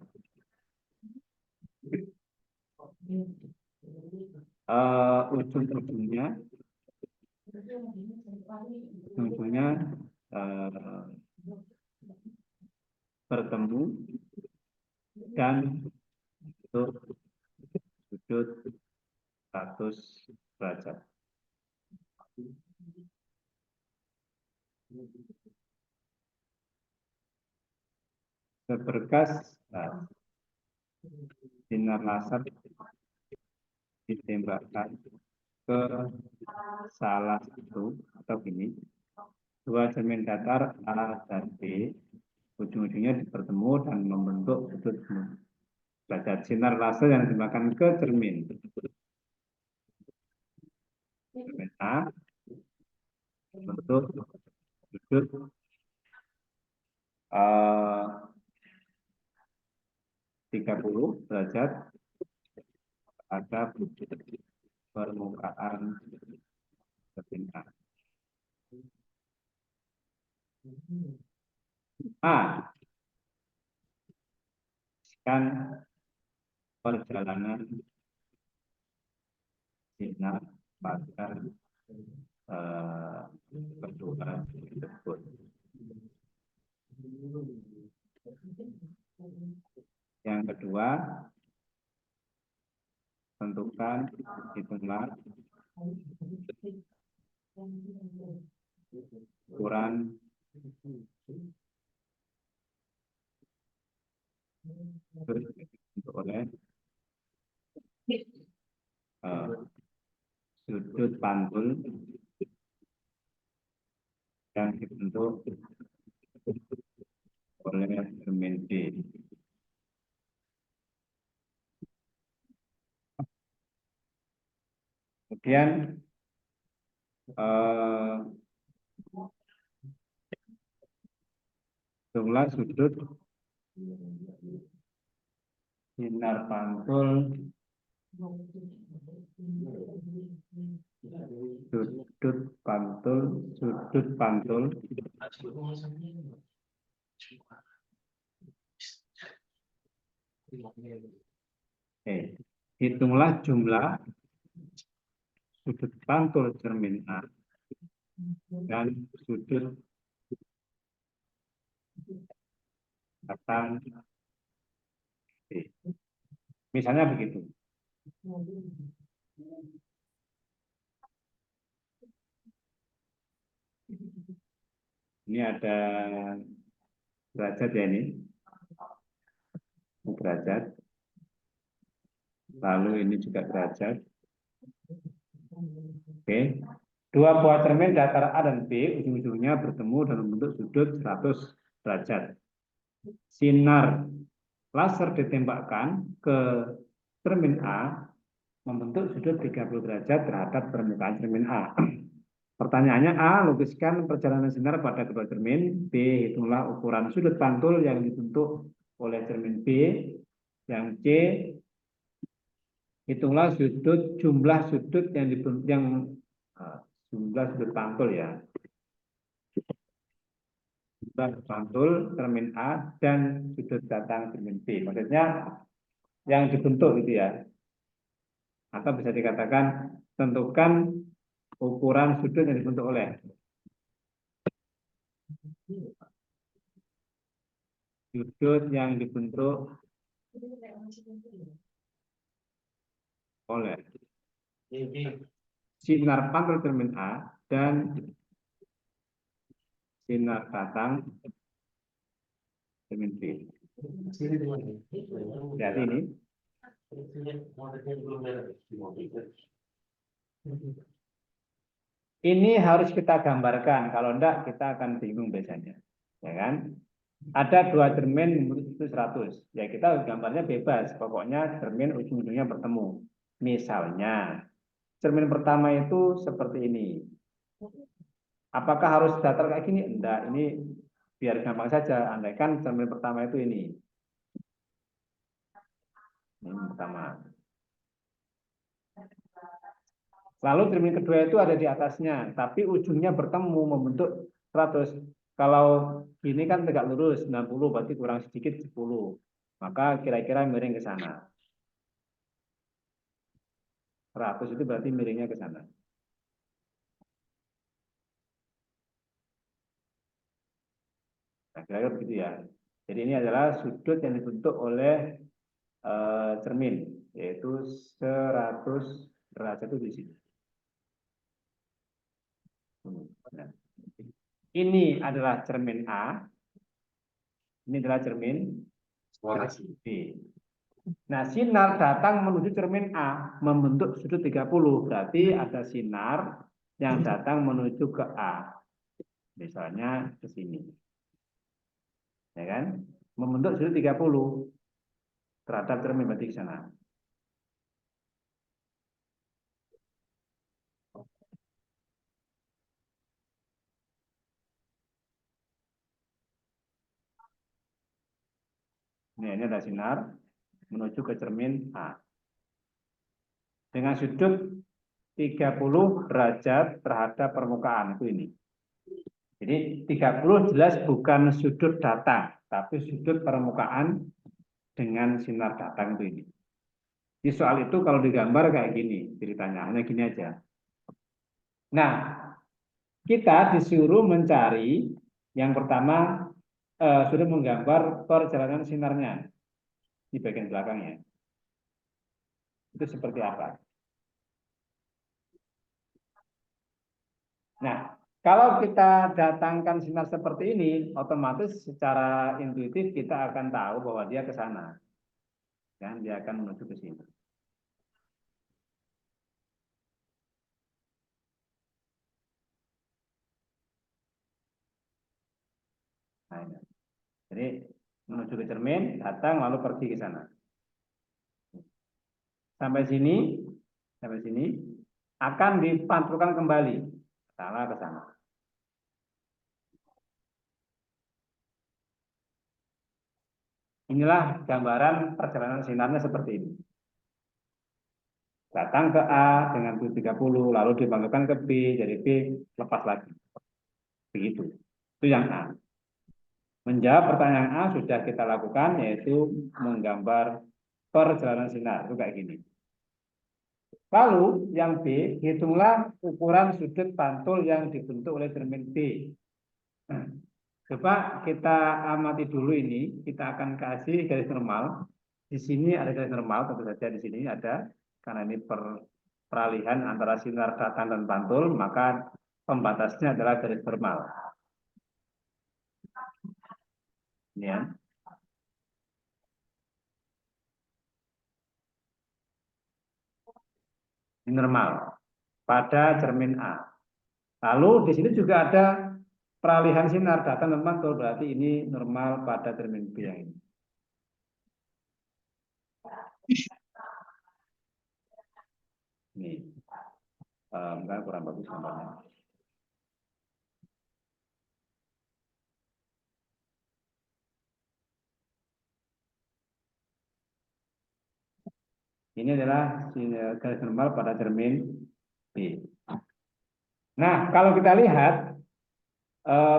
Ujung-ujungnya bertemu dan untuk sudut 100 derajat. Seberkas sinar laser ditembakkan ke salah satu atau gini, dua cermin datar A dan B, ujung-ujungnya bertemu dan membentuk sudut derajat. Sinar laser yang ditembakkan ke cermin A bentuk sudut 30 derajat pada permukaan cermin A. Kan perjalanan sinar pada kedua tersebut. Yang kedua, tentukan hitunglah ukuran oleh sudut pantul yang dibentuk oleh cermin B. Kemudian hitunglah sudut sinar pantul sudut pantul hitunglah jumlah sudut pantul cermin A dan sudut datang B. Misalnya begitu. Ini ada derajat ya ini. Derajat. Lalu ini juga derajat. Oke. Dua buah cermin datar A dan B ujung-ujungnya bertemu dan membentuk sudut 100 derajat. Sinar laser ditembakkan ke cermin A membentuk sudut 30 derajat terhadap permukaan cermin A. Pertanyaannya A, lukiskan perjalanan sinar pada kedua cermin. B, hitunglah ukuran sudut pantul yang dibentuk oleh cermin B. Yang C, hitunglah jumlah sudut yang dibentuk jumlah sudut pantul ya. Jumlah pantul cermin A dan sudut datang cermin B. Maksudnya yang dibentuk gitu ya. Atau bisa dikatakan tentukan ukuran sudut yang dibentuk oleh sudut yang dibentuk oleh sinar pantul cermin A dan sinar datang cermin B. Jadi ini ini harus kita gambarkan, kalau enggak kita akan bingung biasanya, ya kan? Ada dua cermin itu 100, ya kita gambarnya bebas, pokoknya cermin ujung-ujungnya bertemu. Misalnya, cermin pertama itu seperti ini. Apakah harus datar kayak gini? Enggak, ini biar gampang saja, andaikan cermin pertama itu ini. Ini pertama. Lalu cermin kedua itu ada di atasnya, tapi ujungnya bertemu membentuk 100. Kalau ini kan tegak lurus 90, berarti kurang sedikit 10. Maka kira-kira miring ke sana. 100 itu berarti miringnya ke sana. Nah, kira-kira begitu ya. Jadi ini adalah sudut yang dibentuk oleh cermin, yaitu 100 derajat itu di sini. Nah, ini adalah cermin A. Ini adalah cermin B. Nah, sinar datang menuju cermin A, membentuk sudut 30. Berarti ada sinar yang datang menuju ke A. Misalnya ke sini. Ya kan? Membentuk sudut 30 terhadap cermin, berarti ke sana. Ini ada sinar menuju ke cermin A. Dengan sudut 30 derajat terhadap permukaan itu ini. Jadi 30 jelas bukan sudut datang, tapi sudut permukaan dengan sinar datang itu ini. Di soal itu kalau digambar kayak gini ceritanya, hanya gini aja. Nah, kita disuruh mencari yang pertama, sudah menggambar perjalanan sinarnya di bagian belakangnya. Itu seperti apa? Nah, kalau kita datangkan sinar seperti ini, otomatis secara intuitif kita akan tahu bahwa dia ke sana. Kan? Dia akan menuju ke sini. Nah, ini. Jadi menuju ke cermin, datang lalu pergi ke sana. Sampai sini akan dipantulkan kembali salah ke sana. Inilah gambaran perjalanan sinarnya seperti ini. Datang ke A dengan 30, lalu dipantulkan ke B, jadi B lepas lagi. Begitu. Itu yang A. Menjawab pertanyaan A sudah kita lakukan, yaitu menggambar perjalanan sinar. Itu kayak gini. Lalu yang B, hitunglah ukuran sudut pantul yang dibentuk oleh cermin B. Nah, coba kita amati dulu ini, kita akan kasih garis normal. Di sini ada garis normal, tentu saja di sini ada, karena ini peralihan antara sinar datang dan pantul, maka pembatasnya adalah garis normal. Ini ya. Ini normal pada cermin A. Lalu di sini juga ada peralihan sinar datang dan pantul, berarti ini normal pada cermin B yang ini. Ini kurang bagus gambarnya. Ini adalah garis normal pada cermin B. Nah, kalau kita lihat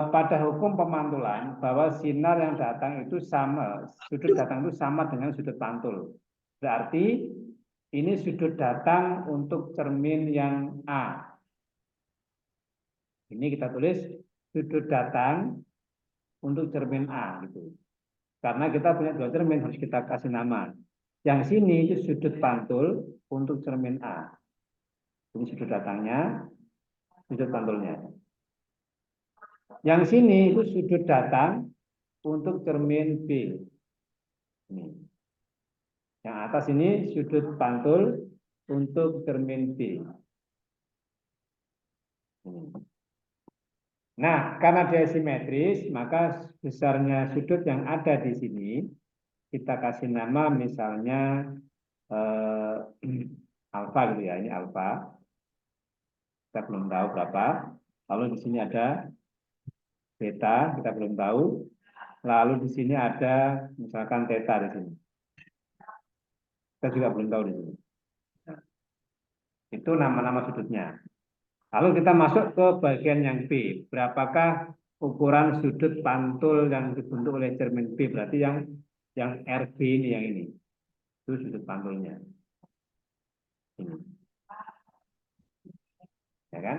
pada hukum pemantulan bahwa sinar yang datang itu sama, sudut datang itu sama dengan sudut pantul. Berarti ini sudut datang untuk cermin yang A. Ini kita tulis sudut datang untuk cermin A gitu. Karena kita punya dua cermin harus kita kasih nama. Yang sini itu sudut pantul untuk cermin A. Ini sudut datangnya, sudut pantulnya. Yang sini itu sudut datang untuk cermin B. Ini. Yang atas ini sudut pantul untuk cermin B. Ini. Nah, karena dia simetris, maka besarnya sudut yang ada di sini kita kasih nama misalnya alfa gitu ya, ini alfa. Kita belum tahu berapa. Lalu di sini ada beta, kita belum tahu. Lalu di sini ada misalkan theta di sini. Kita juga belum tahu di sini. Nah, itu nama-nama sudutnya. Lalu kita masuk ke bagian yang B. Berapakah ukuran sudut pantul yang dibentuk oleh cermin B? Berarti yang RB ini yang ini. Itu sudut pantulnya. Ini. Ya kan?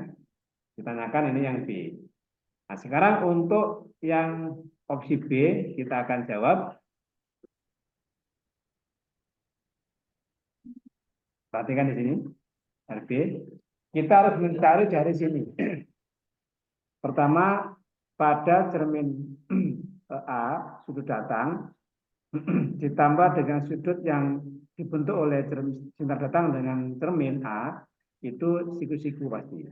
Ditanyakan ini yang B. Nah, sekarang untuk yang opsi B kita akan jawab. Perhatikan di sini, RB. Kita harus mencari dari sini. Pertama, pada cermin A, sudut datang, ditambah dengan sudut yang dibentuk oleh sinar datang dengan cermin A, itu siku-siku pasti.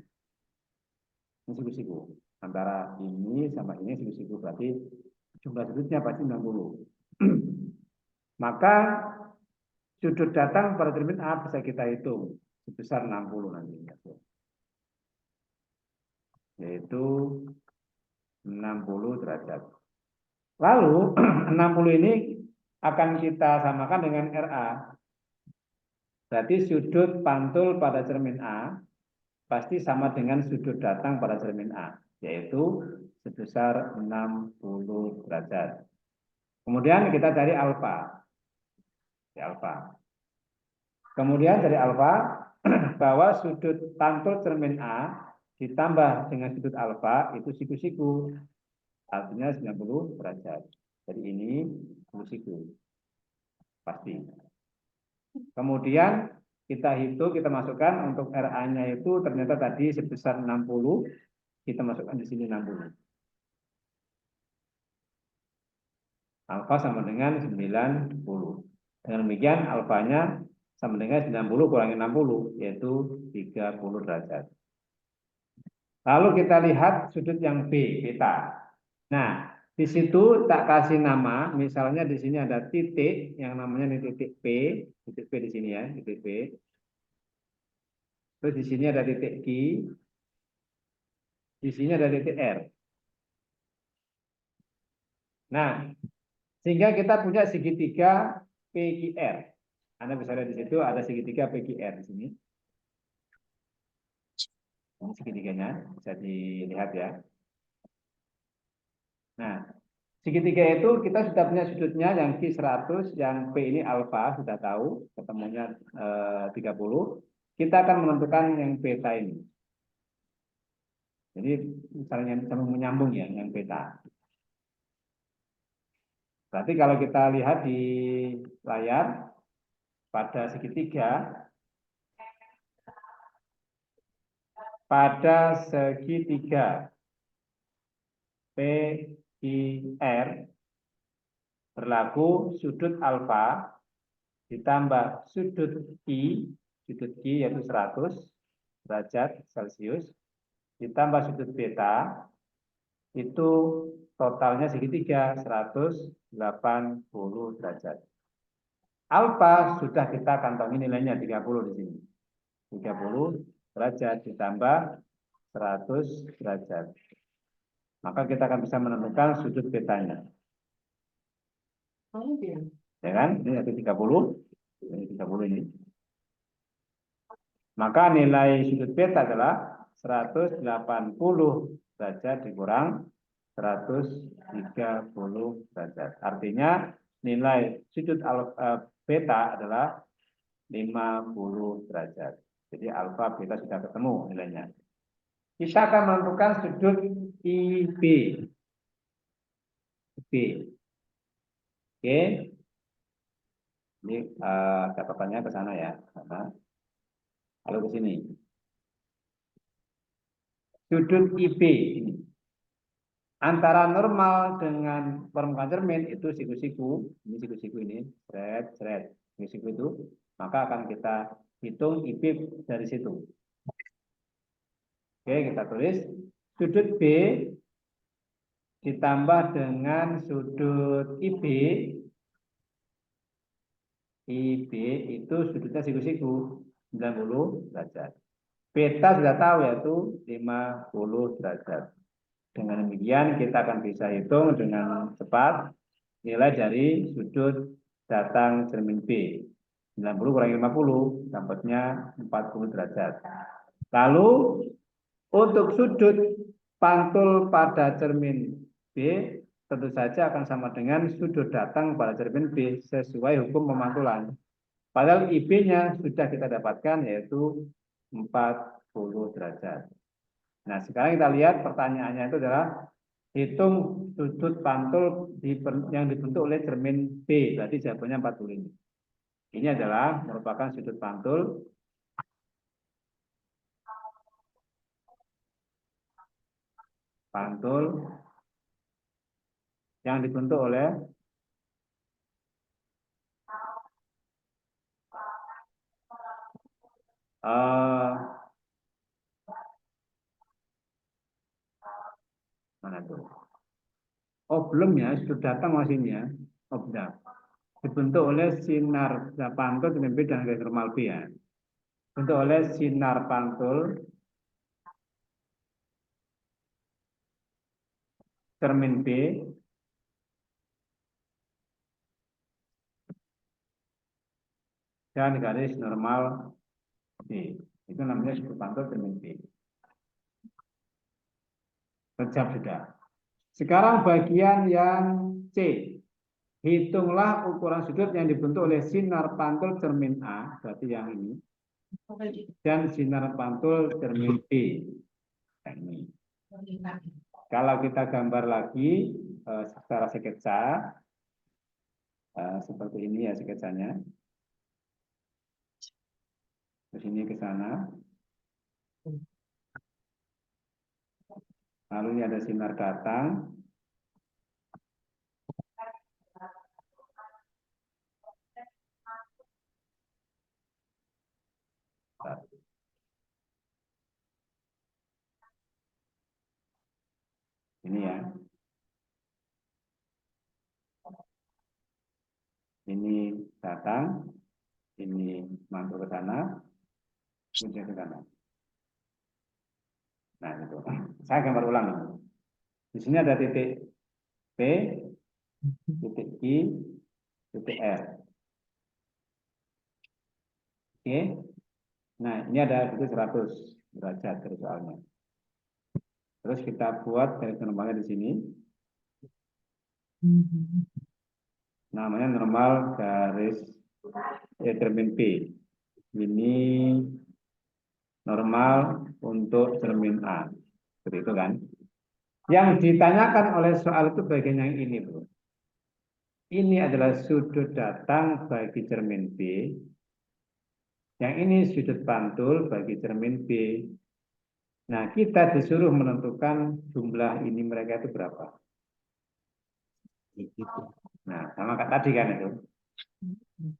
Ini siku-siku. Antara ini sama ini siku-siku, berarti jumlah sudutnya pasti 60. Maka sudut datang pada cermin A bisa kita hitung sebesar 60 nanti. Yaitu 60 derajat. Lalu 60 ini akan kita samakan dengan RA. Berarti sudut pantul pada cermin A pasti sama dengan sudut datang pada cermin A, yaitu sebesar 60 derajat. Kemudian kita cari alfa. Alfa. Kemudian dari alfa bahwa sudut pantul cermin A ditambah dengan sudut alfa itu siku-siku. Artinya 90 derajat. Jadi ini siku pasti. Kemudian kita hitung, kita masukkan untuk RA-nya itu ternyata tadi sebesar 60, kita masukkan di sini 60. Alfa sama dengan 90. Dengan demikian alfanya sama dengan 90 kurangi 60, yaitu 30 derajat. Lalu kita lihat sudut yang B, beta. Nah, di situ tak kasih nama, misalnya di sini ada titik yang namanya titik P di sini ya, titik P. Terus di sini ada titik Q, di sini ada titik R. Nah, sehingga kita punya segitiga PQR. Anda bisa lihat di situ ada segitiga PQR di sini. Ini segitiganya bisa dilihat ya. Nah, segitiga itu kita sudah punya sudutnya yang Q100, yang P ini alfa, sudah tahu, ketemunya 30. Kita akan menentukan yang beta ini. Jadi misalnya sama menyambung ya, yang beta. Berarti kalau kita lihat di layar, pada segitiga PQR berlaku sudut alfa ditambah sudut Q yaitu 100 derajat Celcius, ditambah sudut beta, itu totalnya segitiga 180 derajat. Alfa sudah kita kantongi nilainya 30 di sini. 30 derajat ditambah 100 derajat. Maka kita akan bisa menentukan sudut betanya. Ya kan? Ini ada 30. Ini 30 ini. Maka nilai sudut beta adalah 180 derajat dikurang 130 derajat. Artinya nilai sudut beta adalah 50 derajat. Jadi alfa beta sudah ketemu nilainya. Kita akan menentukan sudut IB. Oke. Ini catatannya ke sana ya. Lalu ke sini. Sudut IB ini. Antara normal dengan permukaan cermin itu siku-siku. Ini siku-siku ini. Seret. Siku-siku itu. Maka akan kita hitung IB dari situ. Oke, kita tulis. Sudut B ditambah dengan sudut IB. IB itu sudutnya siku-siku 90 derajat. Beta sudah tahu yaitu 50 derajat. Dengan demikian kita akan bisa hitung dengan cepat nilai dari sudut datang cermin B. 90 kurangi 50 dapatnya 40 derajat. Lalu untuk sudut pantul pada cermin B tentu saja akan sama dengan sudut datang pada cermin B sesuai hukum pemantulan. Padahal IB-nya sudah kita dapatkan yaitu 40 derajat. Nah, sekarang kita lihat pertanyaannya itu adalah hitung sudut pantul yang dibentuk oleh cermin B. Berarti jawabannya 40 ini. Ini adalah merupakan sudut pantul yang dibentuk oleh mana tuh? Oh, belum ya, sudah datang masihnya. Oh, sudah. Dibentuk oleh sinar pantul cermin B dan garis normal B ya. Dibentuk oleh sinar pantul cermin B dan garis normal B. Itu namanya sudut pantul cermin B. Terjawab sudah. Sekarang bagian yang C. Hitunglah ukuran sudut yang dibentuk oleh sinar pantul cermin A, berarti yang ini, dan sinar pantul cermin B. Nah, ini. Kalau kita gambar lagi secara sketsa, seperti ini ya sketsanya. Ke sini ke sana. Lalu ini ada sinar datang. Ini ya. Ini datang, ini mantul ke sana, kunci ke sana. Nah, itu. Saya gambar ulang. Di sini ada titik P, titik Q, titik R. Oke. Nah, ini ada titik 100 derajat dari soalnya. Terus kita buat garis normalnya di sini. Namanya normal garis cermin P. Ini normal untuk cermin A. Seperti itu kan. Yang ditanyakan oleh soal itu bagian yang ini, Bro. Ini adalah sudut datang bagi cermin B. Yang ini sudut pantul bagi cermin B. Nah, kita disuruh menentukan jumlah ini mereka itu berapa. Nah, sama kayak tadi kan itu.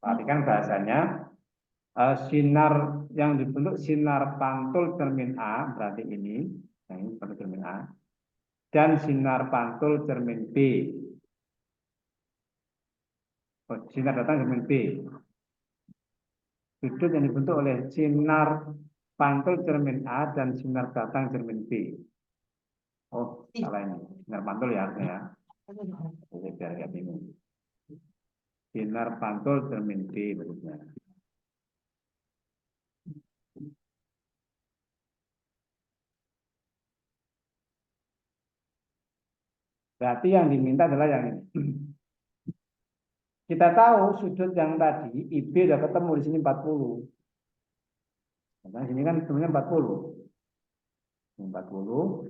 Perhatikan bahasanya, sinar yang dibentuk sinar pantul cermin A, berarti ini, nah ini pantul cermin A, dan sinar pantul cermin B. Sinar datang cermin B. Sudut yang dibentuk oleh sinar pantul cermin A dan sinar datang cermin B. Oh, salah ini. Sinar pantul ya artinya. Jadi biar nggak bingung. Sinar pantul cermin B berikutnya. Berarti yang diminta adalah yang ini. Kita tahu sudut yang tadi IB sudah ketemu di sini 40. Nah, sini kan sebenarnya 40. 40.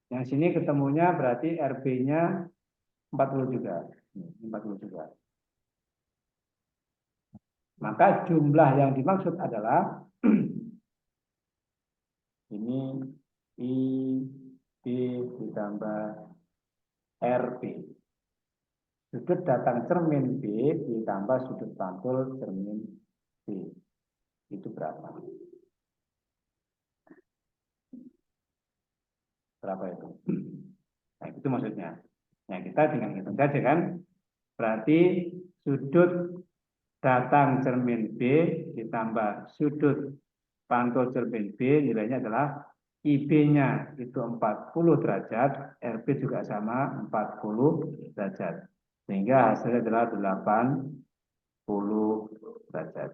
Yang sini ketemunya berarti RB-nya 40 juga. 40 juga. Maka jumlah yang dimaksud adalah ini IB ditambah RB. Sudut datang cermin B ditambah sudut pantul cermin B. Itu berapa? Berapa itu? Nah, itu maksudnya. Nah, kita dengan hitung saja kan. Berarti sudut datang cermin B ditambah sudut pantul cermin B nilainya adalah IB-nya itu 40 derajat, RB juga sama 40 derajat. Sehingga hasilnya adalah 80 derajat.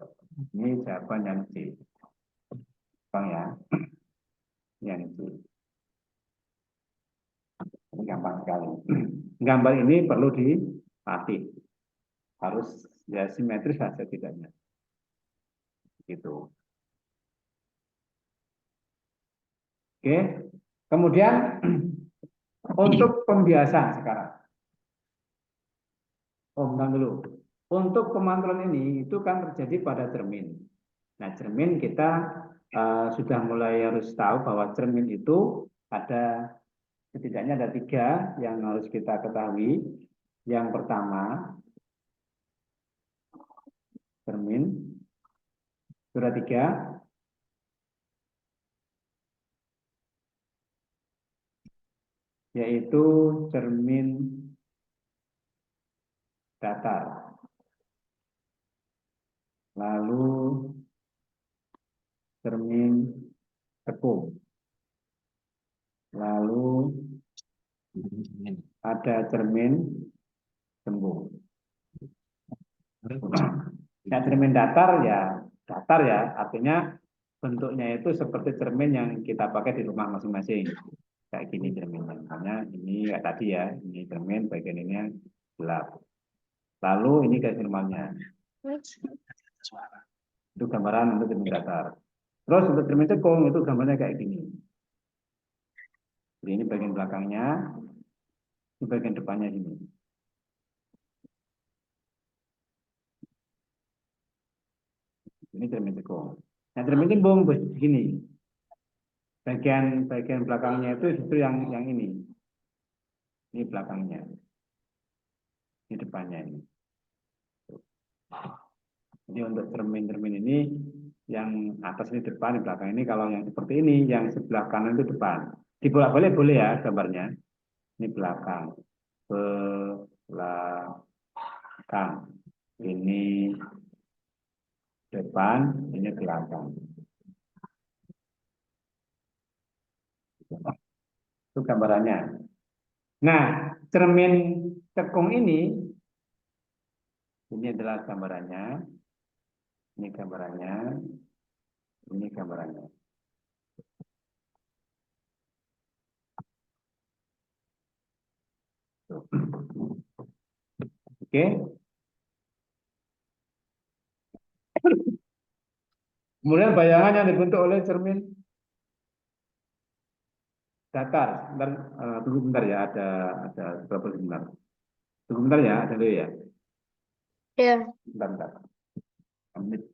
Ini jawaban yang C. Bang ya. Yang C. Ini gampang sekali. Gambar ini perlu dilatih. Harus ya simetris saja tidaknya. Gitu. Oke. Kemudian untuk pembiasan sekarang. Oh, bentar dulu. Untuk pemantulan ini itu kan terjadi pada cermin. Nah, cermin kita sudah mulai harus tahu bahwa cermin itu ada setidaknya ada 3 yang harus kita ketahui. Yang pertama, cermin. Sudah 3. Yaitu cermin datar. Lalu cermin tepung. Lalu ada cermin cembung. Nah, cermin datar ya, artinya bentuknya itu seperti cermin yang kita pakai di rumah masing-masing. Kayak gini cerminnya. Misalnya ini kayak tadi ya, ini cermin bagian ini gelap. Lalu ini garis normalnya. Itu gambaran untuk cermin datar. Terus untuk cermin cekung itu gambarnya kayak gini. Jadi ini bagian belakangnya, ini bagian depannya ini. Ini cermin cekung. Nah, cermin cembung begini. Bagian bagian belakangnya itu justru yang ini. Ini belakangnya, ini depannya ini. Jadi untuk cermin-cermin ini yang atas ini depan, di belakang ini kalau yang seperti ini, yang sebelah kanan itu depan. Dibolak-balik boleh ya gambarnya. Ini belakang, belakang. Ini depan, ini belakang. Itu gambarannya. Nah, cermin cekung ini adalah gambarannya, ini gambarannya, ini gambarannya. Oke, kemudian bayangan yang dibentuk oleh cermin datar. Bentar, tunggu bentar ya, ada beberapa sebentar. Tunggu bentar ya, ada dulu ya. Ya. Bentar, bentar. Menit.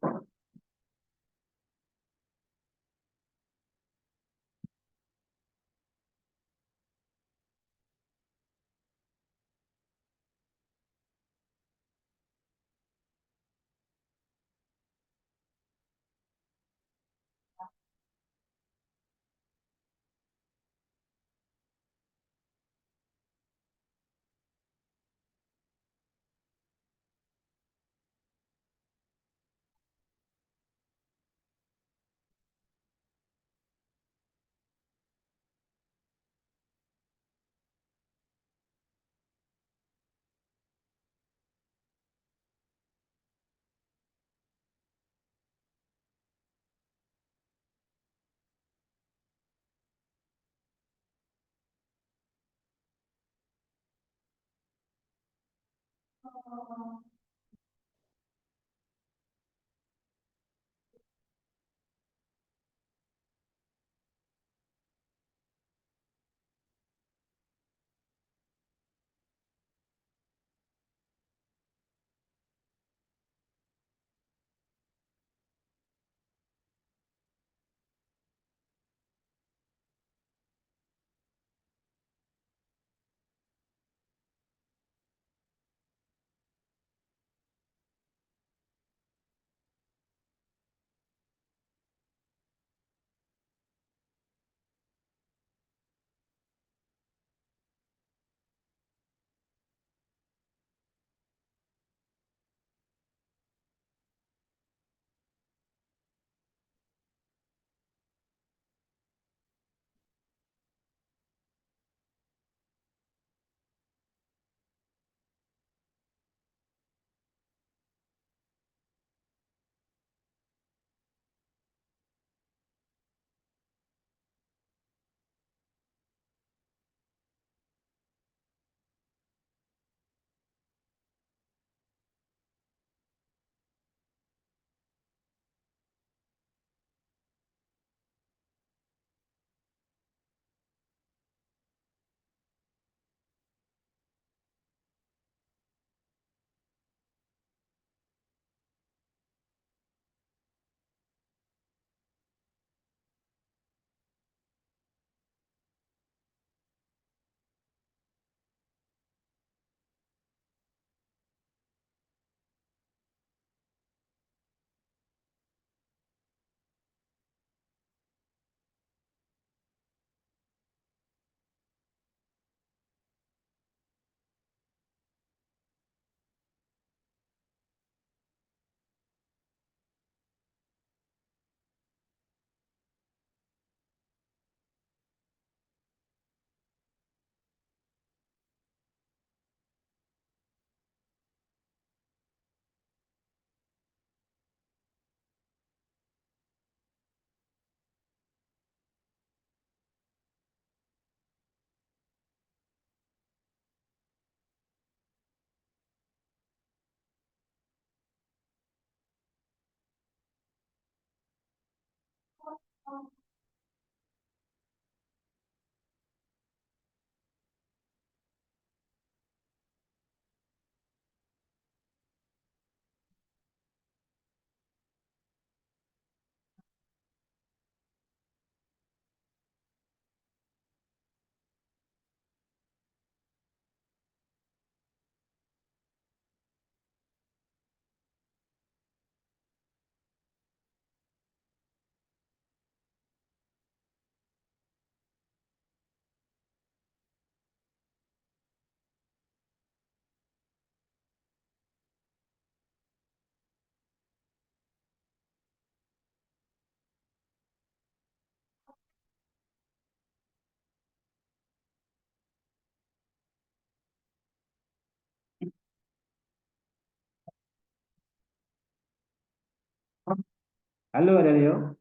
Halo Adelio.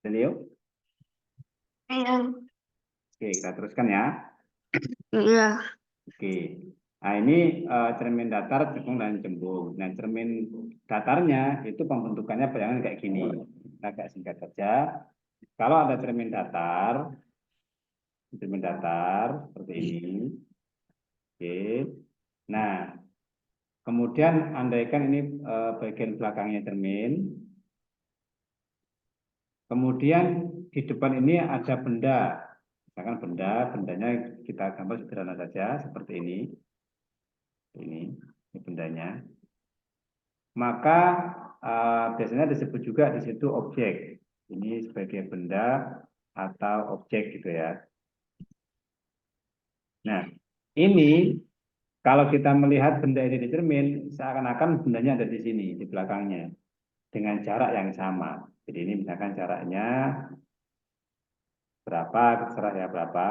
Adelio. Iya. Oke, kita teruskan ya. Iya. Oke. Nah, ini cermin datar, cekung, dan cembung. Nah, cermin datarnya itu pembentukannya bayangan kayak gini. Kita agak singkat saja. Kalau ada cermin datar seperti ini. Oke. Nah, kemudian andaikan ini bagian belakangnya cermin. Kemudian di depan ini ada benda. Misalkan bendanya kita gambar sederhana saja seperti ini. Ini bendanya. Maka biasanya disebut juga di situ objek. Ini sebagai benda atau objek gitu ya. Nah, ini kalau kita melihat benda ini di cermin, seakan-akan bendanya ada di sini, di belakangnya, dengan jarak yang sama. Jadi ini misalkan jaraknya berapa, terserah ya berapa,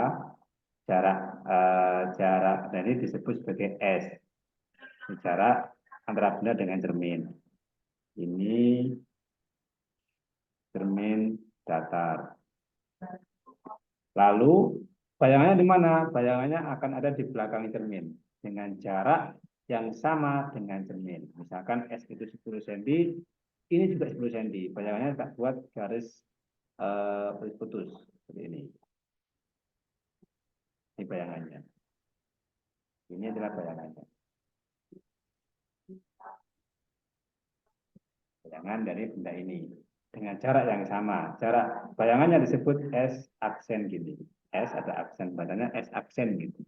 jarak, dan ini disebut sebagai S, jarak antara benda dengan cermin. Ini cermin datar. Lalu bayangannya di mana? Bayangannya akan ada di belakang cermin dengan jarak yang sama dengan cermin. Misalkan S itu 10 cm, ini juga 10 cm. Bayangannya tak buat garis putus seperti ini. Ini bayangannya. Ini adalah bayangannya. Bayangan dari benda ini dengan jarak yang sama. Jarak bayangannya disebut S aksen gini. S ada aksen, badannya S aksen gitu.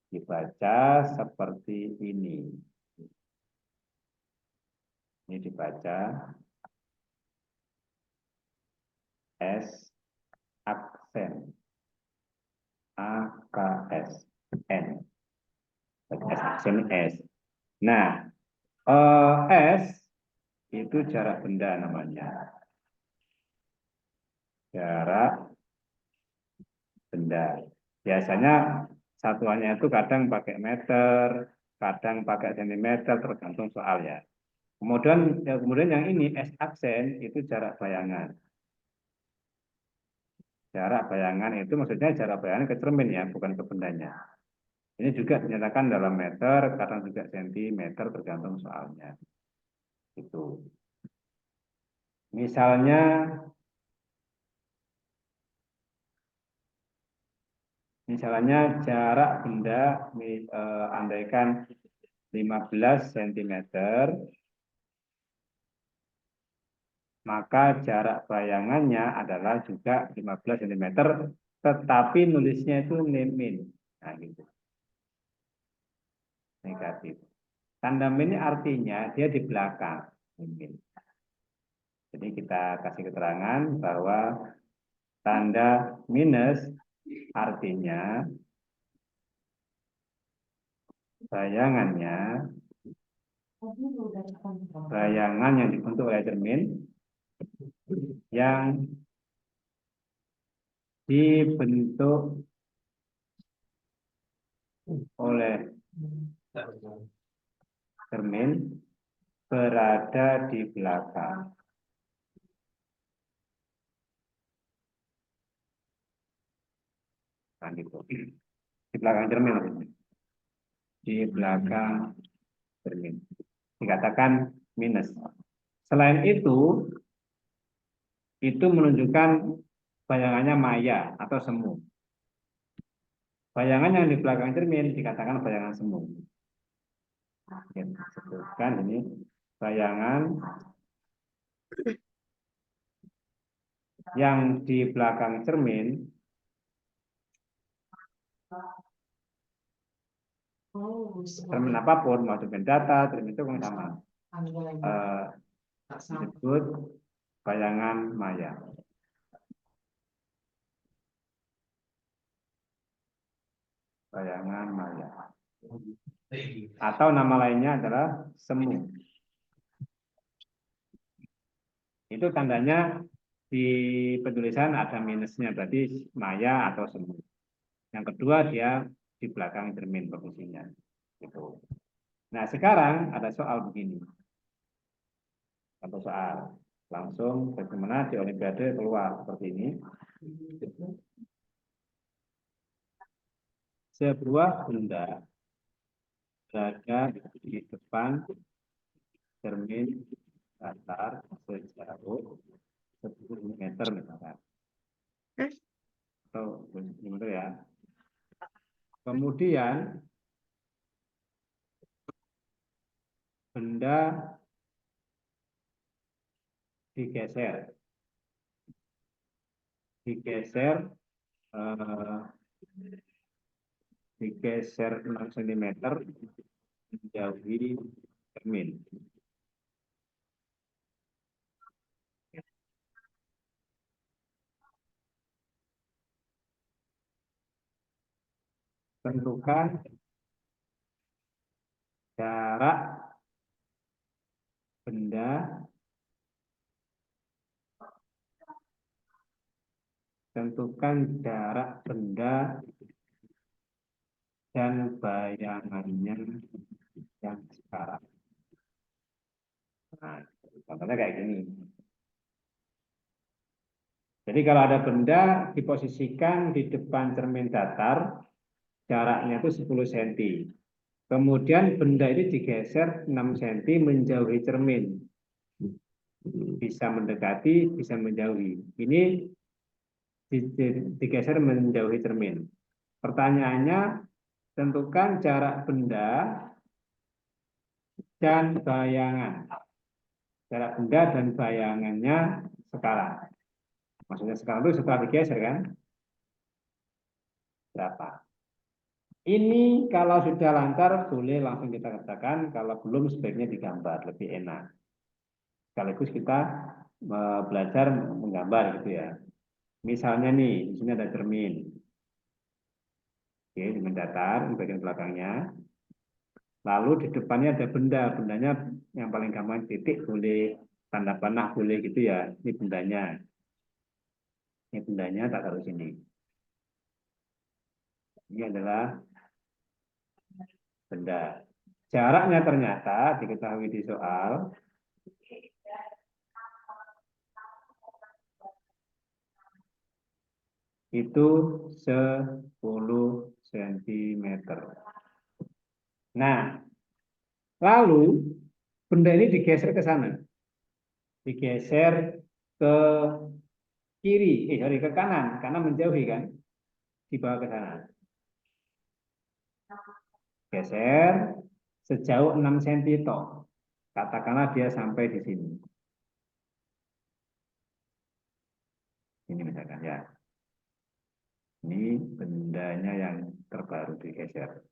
Dibaca seperti ini. Ini dibaca S aksen. AKSN. S aksen S. Nah, S itu jarak benda namanya. Jarak benda. Biasanya satuannya itu kadang pakai meter, kadang pakai sentimeter, tergantung soal ya. Kemudian yang ini S aksen itu jarak bayangan. Jarak bayangan itu maksudnya jarak bayangan ke cermin ya, bukan ke bendanya. Ini juga dinyatakan dalam meter, kadang juga sentimeter, tergantung soalnya. Itu. Misalnya jarak benda, andaikan 15 cm, maka jarak bayangannya adalah juga 15 cm, tetapi nulisnya itu min. Nah, gitu. Negatif. Tanda min artinya dia di belakang. Min. Jadi kita kasih keterangan bahwa tanda minus artinya bayangan yang dibentuk oleh cermin yang dibentuk oleh cermin berada di belakang. Nah, gitu. Di belakang cermin maksudnya. Di belakang cermin. Dikatakan minus. Selain itu menunjukkan bayangannya maya atau semu. Bayangan yang di belakang cermin dikatakan bayangan semu. Kita sebutkan ini bayangan yang di belakang cermin cermin apapun, mau cermin data, cermin itu sama. Disebut bayangan maya. Bayangan maya. Atau nama lainnya adalah semu. Itu tandanya di penulisan ada minusnya, berarti maya atau semu. Yang kedua dia di belakang cermin posisinya. Gitu. Nah sekarang ada soal begini. Satu soal. Langsung bagaimana di Olimpiade keluar seperti ini. Sebuah benda berada di depan cermin datar sejauh 10 meter misalkan. Atau 10 meter ya. Kemudian benda digeser digeser 6 cm menjauhi cermin. Tentukan jarak benda dan bayangannya yang sekarang. Nah, contohnya kayak gini. Jadi kalau ada benda diposisikan di depan cermin datar, jaraknya itu 10 cm. Kemudian benda ini digeser 6 cm menjauhi cermin. Bisa mendekati, bisa menjauhi. Ini digeser menjauhi cermin. Pertanyaannya, tentukan jarak benda dan bayangan. Jarak benda dan bayangannya sekarang. Maksudnya sekarang itu setelah digeser kan? Berapa? Ini kalau sudah lancar boleh langsung kita kerjakan, kalau belum sebaiknya digambar, lebih enak. Sekaligus kita belajar menggambar gitu ya. Misalnya nih, di sini ada cermin. Oke, cermin datar, di bagian belakangnya. Lalu di depannya ada benda, bendanya yang paling gampang titik boleh, tanda panah boleh gitu ya. Ini bendanya. Ini bendanya tak taruh sini. Ini adalah benda. Jaraknya ternyata diketahui di soal itu 10 cm. Nah, lalu benda ini digeser ke sana. Digeser ke kiri, ke kanan, karena menjauhi kan, dibawa ke sana. Geser sejauh 6 cm toh. Katakanlah dia sampai di sini. Ini misalkan ya. Ini bendanya yang terbaru digeser.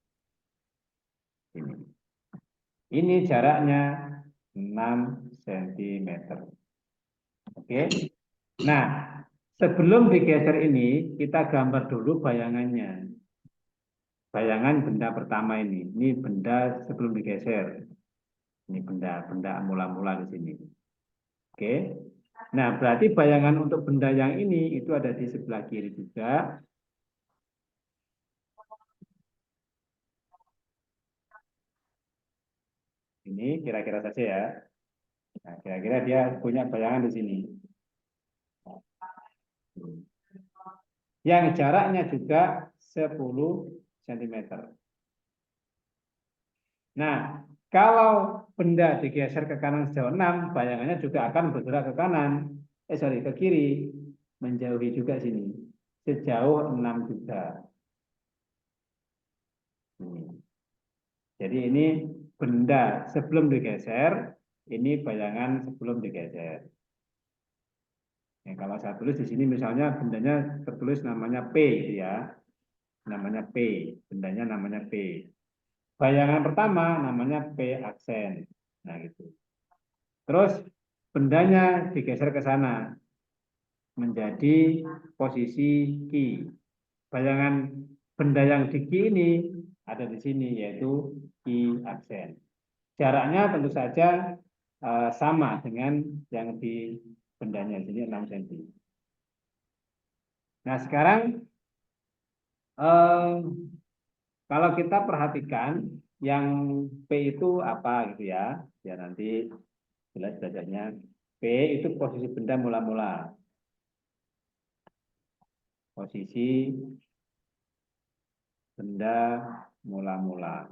Ini jaraknya 6 cm. Oke. Nah, sebelum digeser ini, kita gambar dulu bayangannya. Bayangan benda pertama ini. Ini benda sebelum digeser. Ini benda mula-mula di sini. Oke. Nah, berarti bayangan untuk benda yang ini itu ada di sebelah kiri juga. Ini kira-kira saja ya. Nah, kira-kira dia punya bayangan di sini. Yang jaraknya juga 10 cm. Nah, Kalau benda digeser ke kanan sejauh 6, bayangannya juga akan bergerak ke kanan. Sorry, ke kiri. Menjauhi juga sini. Sejauh 6 juga. Jadi ini benda sebelum digeser, ini bayangan sebelum digeser. Ya, kalau saya tulis di sini misalnya bendanya tertulis namanya P, gitu ya. Namanya P, bendanya namanya P. Bayangan pertama namanya P aksen. Nah, gitu. Terus bendanya digeser ke sana menjadi posisi Q. Bayangan benda yang di Q ini ada di sini yaitu Q aksen. Jaraknya tentu saja sama dengan yang di bendanya di sini 6 cm. Nah, sekarang kalau kita perhatikan yang P itu apa gitu ya. Ya nanti jelas belajarnya. P itu posisi benda mula-mula. Posisi benda mula-mula.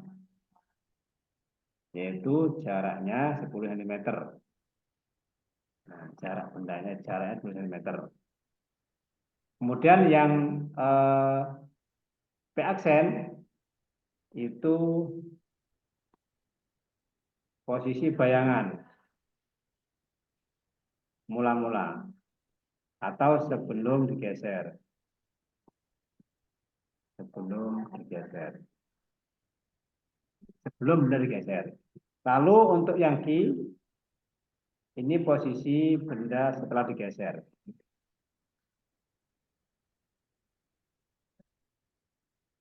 Yaitu jaraknya 10 cm. Nah, jarak bendanya jaraknya 10 cm. Kemudian yang P aksen itu posisi bayangan mula-mula atau sebelum digeser. Sebelum digeser. Sebelum benar digeser. Lalu untuk yang Q, ini posisi benda setelah digeser.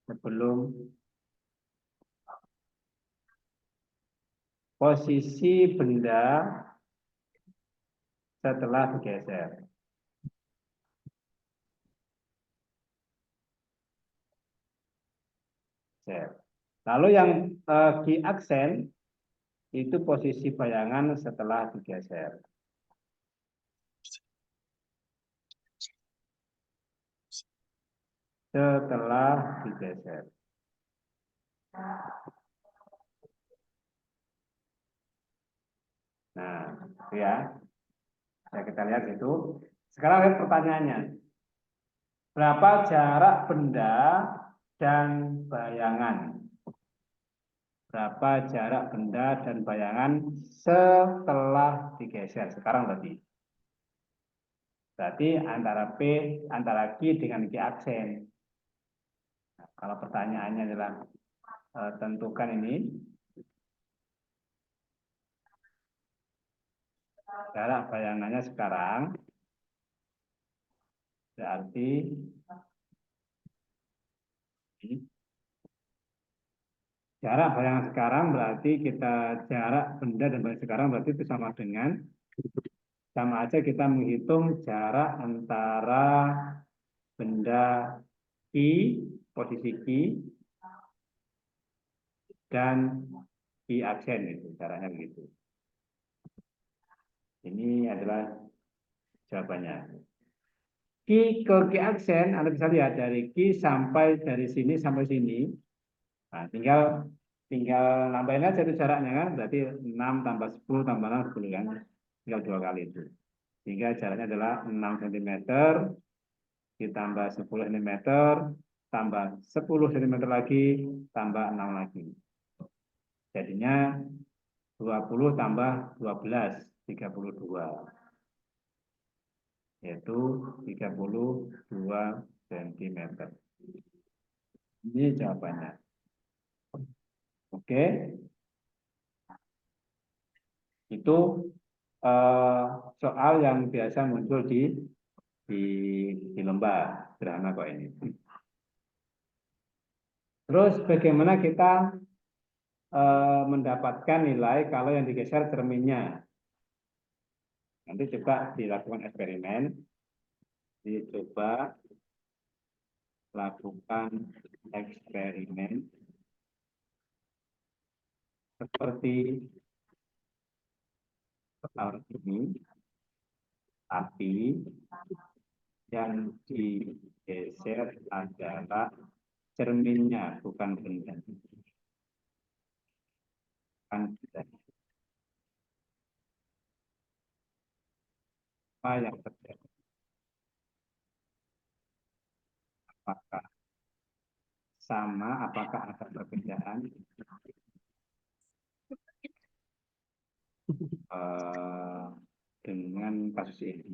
Sebelum posisi benda setelah digeser. Lalu yang Q aksen itu posisi bayangan setelah digeser. Setelah digeser. Nah, itu ya. Ya, kita lihat itu. Sekarang lihat pertanyaannya. Berapa jarak benda dan bayangan? Berapa jarak benda dan bayangan setelah digeser? Sekarang berarti. Berarti antara Q dengan Q aksen. Nah, kalau pertanyaannya adalah tentukan ini jarak bayangannya sekarang, berarti jarak bayangan sekarang berarti kita jarak benda dan bayangan sekarang berarti itu sama aja kita menghitung jarak antara benda Q, posisi Q, dan Q aksen itu, caranya begitu. Ini adalah jawabannya. Q ke Q aksen, Anda bisa lihat dari Q sampai dari sini sampai sini. Nah, tinggal nambahin aja itu jaraknya kan, berarti 6 tambah 10 tambah 6, 10 kan. Tinggal 2 kali itu. Sehingga jaraknya adalah 6 cm ditambah 10 cm tambah 10 cm lagi tambah 6 lagi. Jadinya 20 tambah 12, 32. Yaitu 32 cm. Ini jawabannya. Oke. Itu soal yang biasa muncul di lomba sederhana kok ini. Terus bagaimana kita mendapatkan nilai kalau yang digeser cerminnya? Nanti coba dilakukan eksperimen. Dicoba lakukan eksperimen seperti ini, tapi yang digeser adalah cerminnya, bukan benda. akan terjadi. Apa yang terjadi? Apakah sama? Apakah ada perbedaan dengan kasus ini?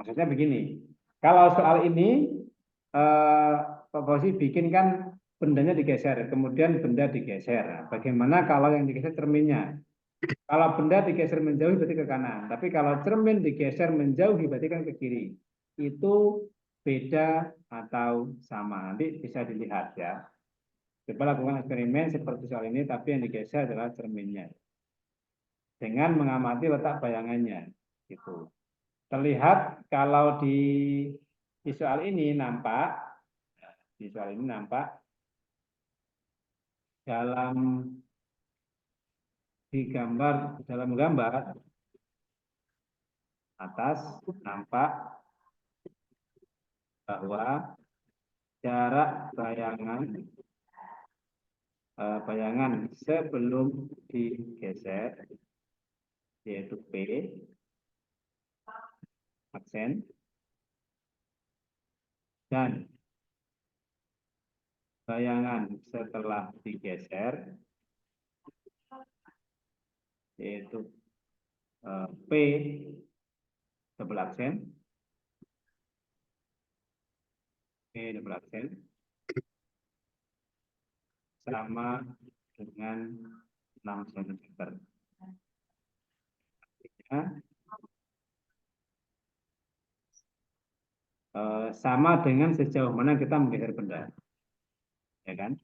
Maksudnya begini, kalau soal ini Pak Fauzi bikin kan bendanya digeser, kemudian benda digeser. Bagaimana kalau yang digeser cerminnya? Kalau benda digeser menjauhi berarti ke kanan, tapi kalau cermin digeser menjauhi berarti kan ke kiri. Itu beda atau sama? Nanti bisa dilihat ya. Coba lakukan eksperimen seperti soal ini, tapi yang digeser adalah cerminnya. Dengan mengamati letak bayangannya. Gitu. Terlihat kalau di soal ini nampak, dalam dalam gambar atas nampak bahwa jarak bayangan sebelum digeser yaitu P aksen dan bayangan setelah digeser yaitu P double aksen sama dengan 6 cm. Sama dengan sejauh mana kita menggeser benda, ya kan?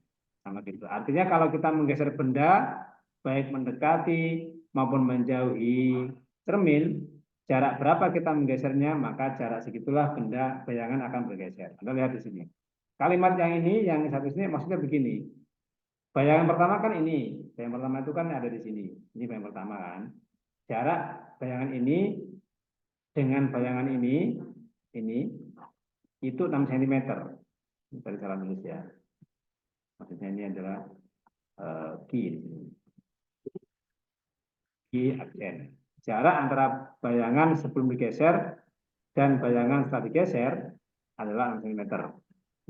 Sama gitu. Artinya kalau kita menggeser benda, baik mendekati maupun menjauhi cermin, jarak berapa kita menggesernya, maka jarak segitulah benda bayangan akan bergeser. Anda lihat di sini. Kalimat yang ini, yang satu sini maksudnya begini. Bayangan pertama kan ini, bayangan pertama itu kan ada di sini. Ini bayangan pertama kan. Jarak bayangan ini dengan bayangan ini itu 6 cm. Dari cara nulis ya. Maksudnya ini adalah Q aksen. Jarak antara bayangan sebelum digeser dan bayangan setelah digeser adalah 6 cm.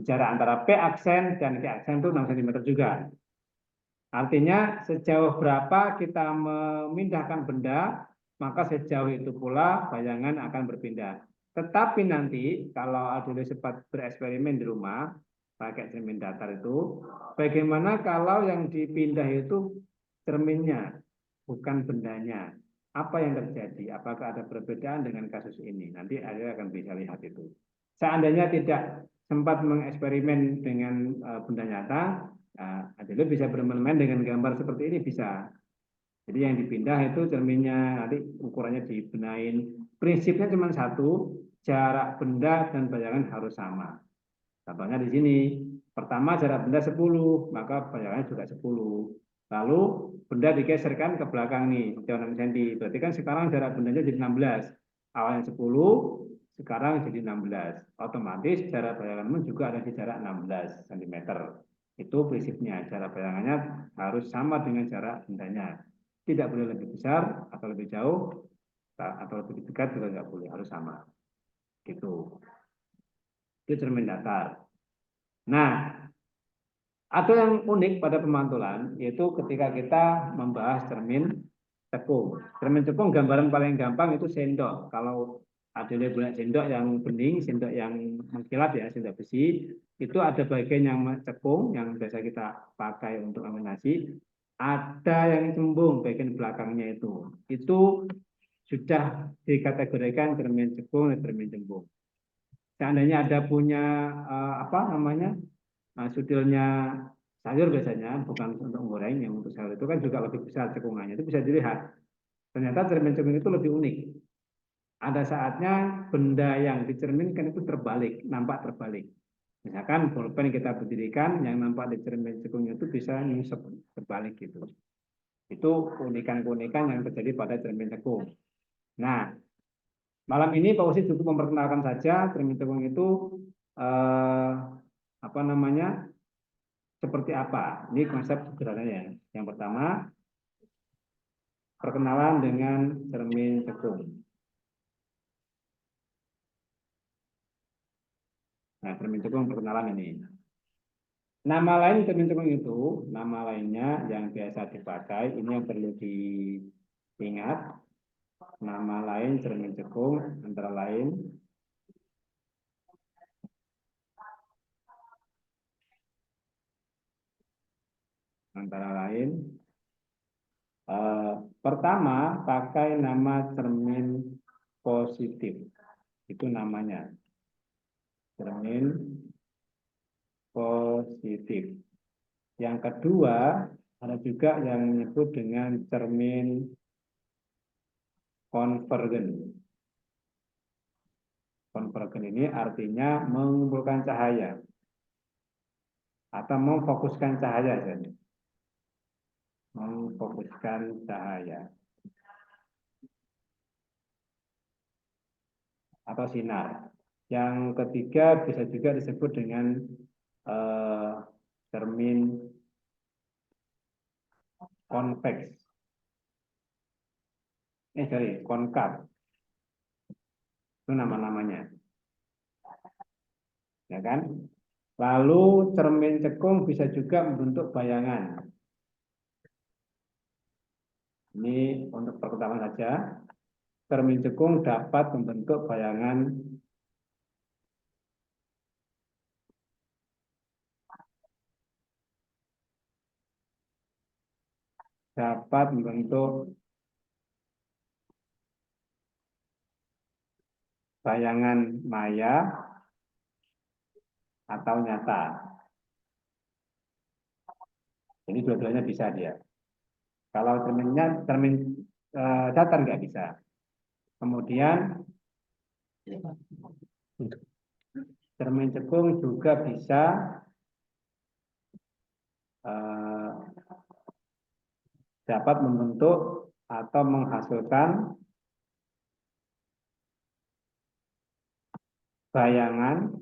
Jarak antara P aksen dan Q aksen itu 6 cm juga. Artinya sejauh berapa kita memindahkan benda, maka sejauh itu pula bayangan akan berpindah. Tetapi nanti kalau Adele sempat bereksperimen di rumah, pakai cermin datar itu, bagaimana kalau yang dipindah itu cerminnya, bukan bendanya? Apa yang terjadi? Apakah ada perbedaan dengan kasus ini? Nanti Adele akan bisa lihat itu. Seandainya tidak sempat mengeksperimen dengan benda nyata, nah, Adele bisa bermain-main dengan gambar seperti ini bisa. Jadi yang dipindah itu cerminnya, nanti ukurannya dibenahin. Prinsipnya cuma satu, jarak benda dan bayangan harus sama. Contohnya di sini, pertama jarak benda 10, maka bayangannya juga 10. Lalu benda digeserkan ke belakang nih, sejauh 6 cm. Berarti kan sekarang jarak bendanya jadi 16. Awalnya 10, sekarang jadi 16. Otomatis jarak bayanganmu juga ada di jarak 16 cm. Itu prinsipnya, jarak bayangannya harus sama dengan jarak bendanya. Tidak boleh lebih besar atau lebih jauh, atau lebih dekat juga nggak boleh, harus sama. Gitu. Itu cermin datar. Nah, ada yang unik pada pemantulan, yaitu ketika kita membahas cermin cekung. Cermin cekung gambaran paling gampang itu sendok. Kalau ada punya sendok yang bening, sendok yang mengkilap ya, sendok besi, itu ada bagian yang cekung, yang biasa kita pakai untuk ambil nasi. Ada yang cembung, bagian belakangnya itu. Itu sudah dikategorikan cermin cekung dan cermin cembung. Seandainya ada punya apa namanya sutilnya sayur biasanya, bukan untuk goreng, yang untuk sayur itu kan juga lebih besar cekungannya, itu bisa dilihat. Ternyata cermin-cermin itu lebih unik. Ada saatnya benda yang dicerminkan itu terbalik, nampak terbalik. Misalkan pulpen kita berdirikan, yang nampak di cermin cekungnya itu bisa nyusap terbalik gitu. Itu keunikan-keunikan yang terjadi pada cermin cekung. Nah, malam ini Pak Usi cukup memperkenalkan saja cermin cekung itu apa namanya seperti apa? Ini konsep sederhananya. Yang pertama, perkenalan dengan cermin cekung. Nah, cermin cekung perkenalan ini. Nama lain cermin cekung itu, nama lainnya yang biasa dipakai, ini yang perlu diingat. Nama lain cermin cekung antara lain pertama pakai nama cermin positif. Itu namanya. Cermin positif. Yang kedua, ada juga yang menyebut dengan cermin konvergen. Konvergen ini artinya mengumpulkan cahaya atau memfokuskan cahaya saja. Memfokuskan cahaya atau sinar. Yang ketiga bisa juga disebut dengan cermin konveks. Konkav. Itu nama-namanya. Ya kan? Lalu cermin cekung bisa juga membentuk bayangan. Ini untuk pertama saja. Cermin cekung dapat membentuk bayangan bayangan maya atau nyata. Ini dua-duanya bisa dia. Kalau cermin datar nggak bisa. Kemudian cermin cekung juga bisa dapat membentuk atau menghasilkan bayangan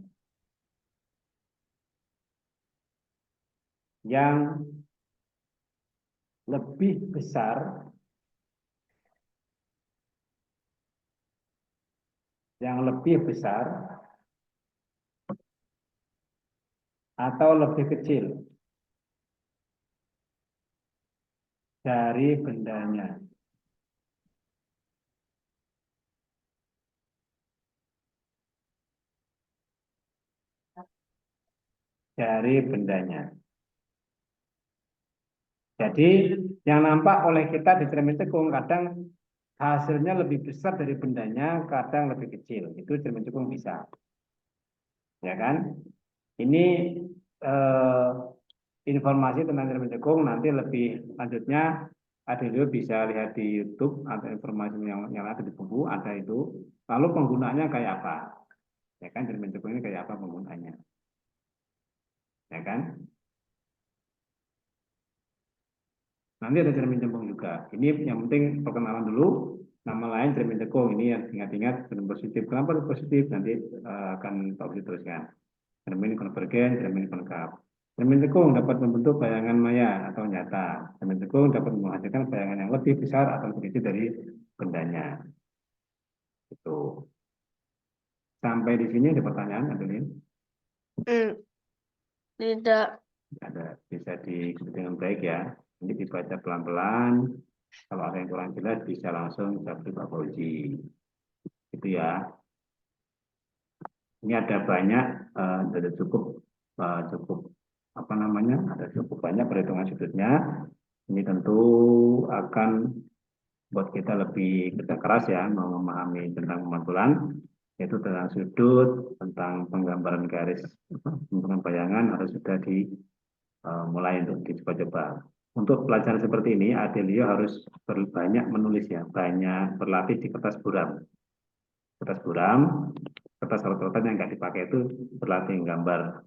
yang lebih besar atau lebih kecil dari bendanya. Jadi yang nampak oleh kita di cermin cekung kadang hasilnya lebih besar dari bendanya, kadang lebih kecil. Itu cermin cekung bisa. Ya kan? Ini informasi tentang cermin cekung nanti lebih lanjutnya Adelio bisa lihat di YouTube atau informasi yang ada di buku ada itu. Lalu penggunaannya kayak apa? Ya kan cermin cekung ini kayak apa penggunaannya? Ya kan? Nanti ada cermin cekung juga. Ini yang penting perkenalan dulu. Nama lain cermin cekung ini yang ingat-ingat cermin positif. Kenapa positif? Nanti akan Pak Budi teruskan. Cermin konvergen, cermin konkav. Cermin cekung dapat membentuk bayangan maya atau nyata. Cermin cekung dapat menghasilkan bayangan yang lebih besar atau lebih kecil dari bendanya. Itu. Sampai di sini ada pertanyaan, Adeline? Tidak. Ada, bisa diikuti dengan baik ya. Ini dibaca pelan-pelan. Kalau ada yang kurang jelas bisa langsung ke Pak Fauzi. Itu ya. Ini ada banyak, ada cukup apa namanya? Ada cukup banyak perhitungan sudutnya. Ini tentu akan buat kita lebih kerja keras ya, memahami tentang pemantulan, yaitu tentang sudut, tentang penggambaran garis, tentang bayangan harus sudah mulai untuk dicoba-coba. Untuk pelajaran seperti ini, Adelio harus banyak menulis ya, banyak berlatih di kertas buram. Kertas buram, kertas rot-rotan yang nggak dipakai itu berlatih gambar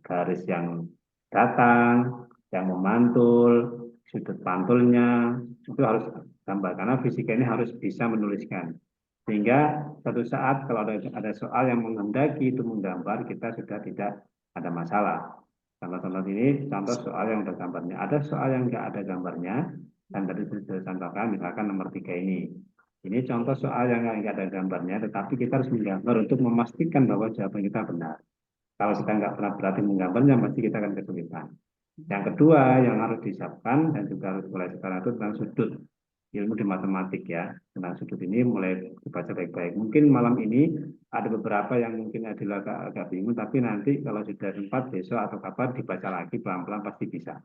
garis yang datang, yang memantul, sudut pantulnya, itu harus gambar. Karena fisika ini harus bisa menuliskan. Sehingga suatu saat kalau ada soal yang menghendaki itu menggambar, kita sudah tidak ada masalah. Contoh-contoh ini contoh soal yang ada gambarnya. Ada soal yang nggak ada gambarnya, dan tadi sudah saya contohkan, misalkan nomor 3 ini. Ini contoh soal yang nggak ada gambarnya, tetapi kita harus menggambar untuk memastikan bahwa jawaban kita benar. Kalau kita nggak pernah berarti menggambarnya, pasti kita akan kesulitan. Yang kedua yang harus disiapkan dan juga harus mulai sekarang itu tentang sudut ilmu di matematik ya. Tentang sudut ini mulai dibaca baik-baik. Mungkin malam ini ada beberapa yang mungkin adalah agak bingung, tapi nanti kalau sudah sempat besok atau kapan dibaca lagi pelan-pelan pasti bisa.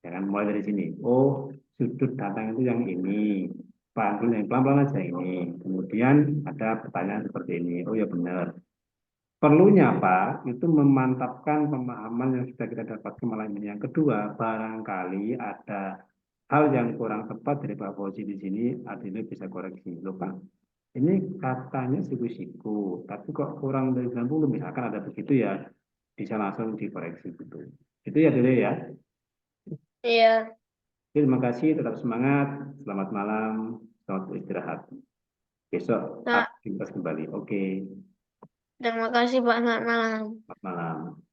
Jangan mulai dari sini. Oh, sudut datang itu yang ini. Pelan-pelan aja ini. Kemudian ada pertanyaan seperti ini. Oh ya benar. Perlunya Pak, itu memantapkan pemahaman yang sudah kita dapatkan malam ini. Yang kedua, barangkali ada hal yang kurang tepat dari Pak Fauzi di sini, Adil bisa koreksi. Loh Pak, ini katanya siku-siku, tapi kok kurang dari 90, misalkan ada begitu ya, bisa langsung dikoreksi gitu. Itu ya Adil ya. Iya. Terima kasih, tetap semangat, selamat malam, selamat istirahat. Besok Nah, aktivitas kembali. Oke, terima kasih Pak. Selamat malam. selamat malam.